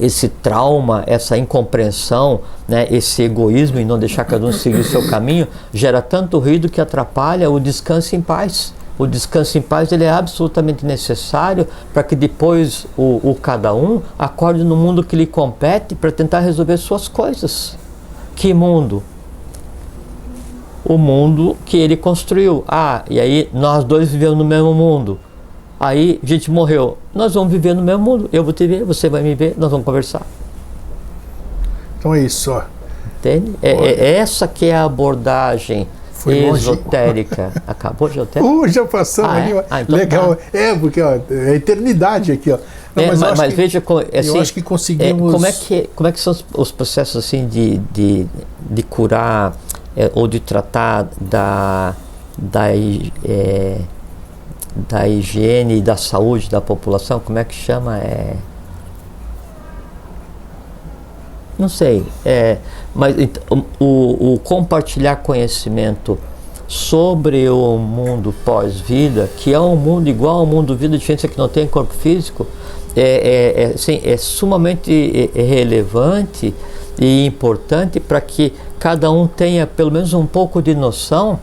esse trauma, essa incompreensão, né, esse egoísmo em não deixar cada um seguir o seu caminho, gera tanto ruído que atrapalha o descanso em paz. O descanso em paz, ele é absolutamente necessário para que depois o cada um acorde no mundo que lhe compete para tentar resolver suas coisas. Que mundo? O mundo que ele construiu. E aí nós dois vivemos no mesmo mundo. Aí a gente morreu. Nós vamos viver no mesmo mundo. Eu vou te ver, você vai me ver, nós vamos conversar. Então é isso, ó. Entende? É essa que é a abordagem esotérica. Acabou de esotérica? Já passamos ali, ó. Então legal. Tá. Porque ó, é a eternidade aqui, ó. Não, mas veja, assim, eu acho que conseguimos. Como é que são os processos assim de curar ou de tratar da higiene e da saúde da população? Como é que chama? Não sei. Mas o compartilhar conhecimento sobre o mundo pós-vida, que é um mundo igual ao mundo vida, a diferença é que não tem corpo físico, é sumamente relevante e importante para que cada um tenha pelo menos um pouco de noção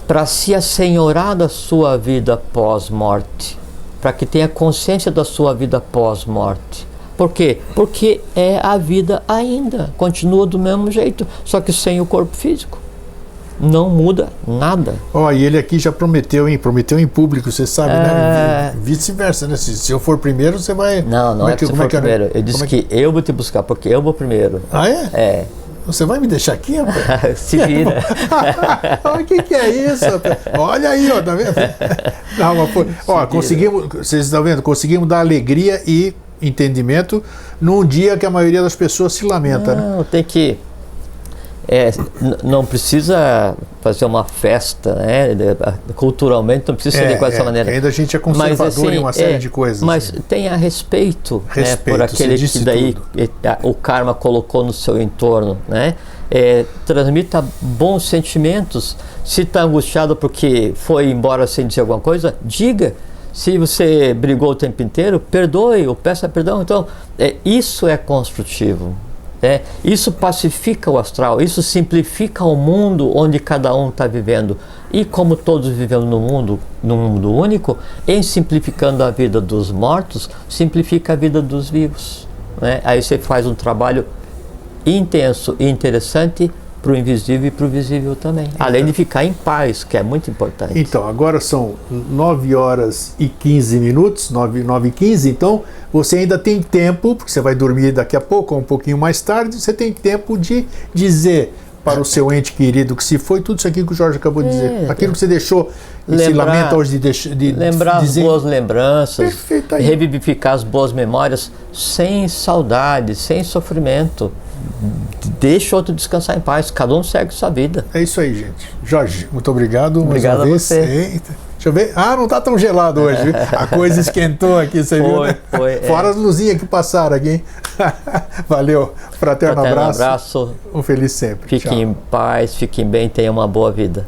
para se assenhorar da sua vida pós-morte, para que tenha consciência da sua vida pós-morte. Por quê? Porque é a vida ainda, continua do mesmo jeito, só que sem o corpo físico. Não muda nada. E ele aqui já prometeu, hein? Prometeu em público, você sabe, né? Vice-versa, né? Se eu for primeiro, você vai... Não é que você for primeiro. Eu disse que eu vou te buscar, porque eu vou primeiro. Ah, é? Você vai me deixar aqui, rapaz? Se vira. O que é isso, rapaz? Olha aí, ó, tá vendo? Não, mas, conseguimos, vocês estão vendo? Conseguimos dar alegria e entendimento num dia que a maioria das pessoas se lamenta, né? Tem que... não precisa fazer uma festa, né? Culturalmente não precisa ser de quase dessa maneira. Ainda a gente é conservador, mas, assim, em uma série de coisas. Mas assim, tenha respeito, né, por aquele que daí o karma colocou no seu entorno, né? Transmita bons sentimentos. Se está angustiado porque foi embora sem dizer alguma coisa, diga. Se você brigou o tempo inteiro, perdoe ou peça perdão. Então, isso é construtivo. Isso pacifica o astral, isso simplifica o mundo onde cada um está vivendo. E como todos vivemos num mundo único, em simplificando a vida dos mortos, simplifica a vida dos vivos, né? Aí você faz um trabalho intenso e interessante para o invisível e para o visível também. Então, além de ficar em paz, que é muito importante. Então, agora são 9 horas e 15 minutos, 9h15, então você ainda tem tempo, porque você vai dormir daqui a pouco, ou um pouquinho mais tarde, você tem tempo de dizer para o seu ente querido que se foi, tudo isso aqui que o Jorge acabou de dizer. Aquilo que você deixou e se lamenta hoje de lembrar dizer. As boas lembranças, Perfeito, revivificar as boas memórias, sem saudade, sem sofrimento. Deixa o outro descansar em paz, cada um segue sua vida. É isso aí, gente. Jorge, muito obrigado. Obrigado mais uma vez. Você. Eita. Deixa eu ver. Não está tão gelado hoje. A coisa esquentou aqui, você viu, né? Fora as luzinhas que passaram aqui, hein? Valeu. Fraterno abraço. abraço. Um feliz sempre. Fiquem em paz, fiquem bem, tenham uma boa vida.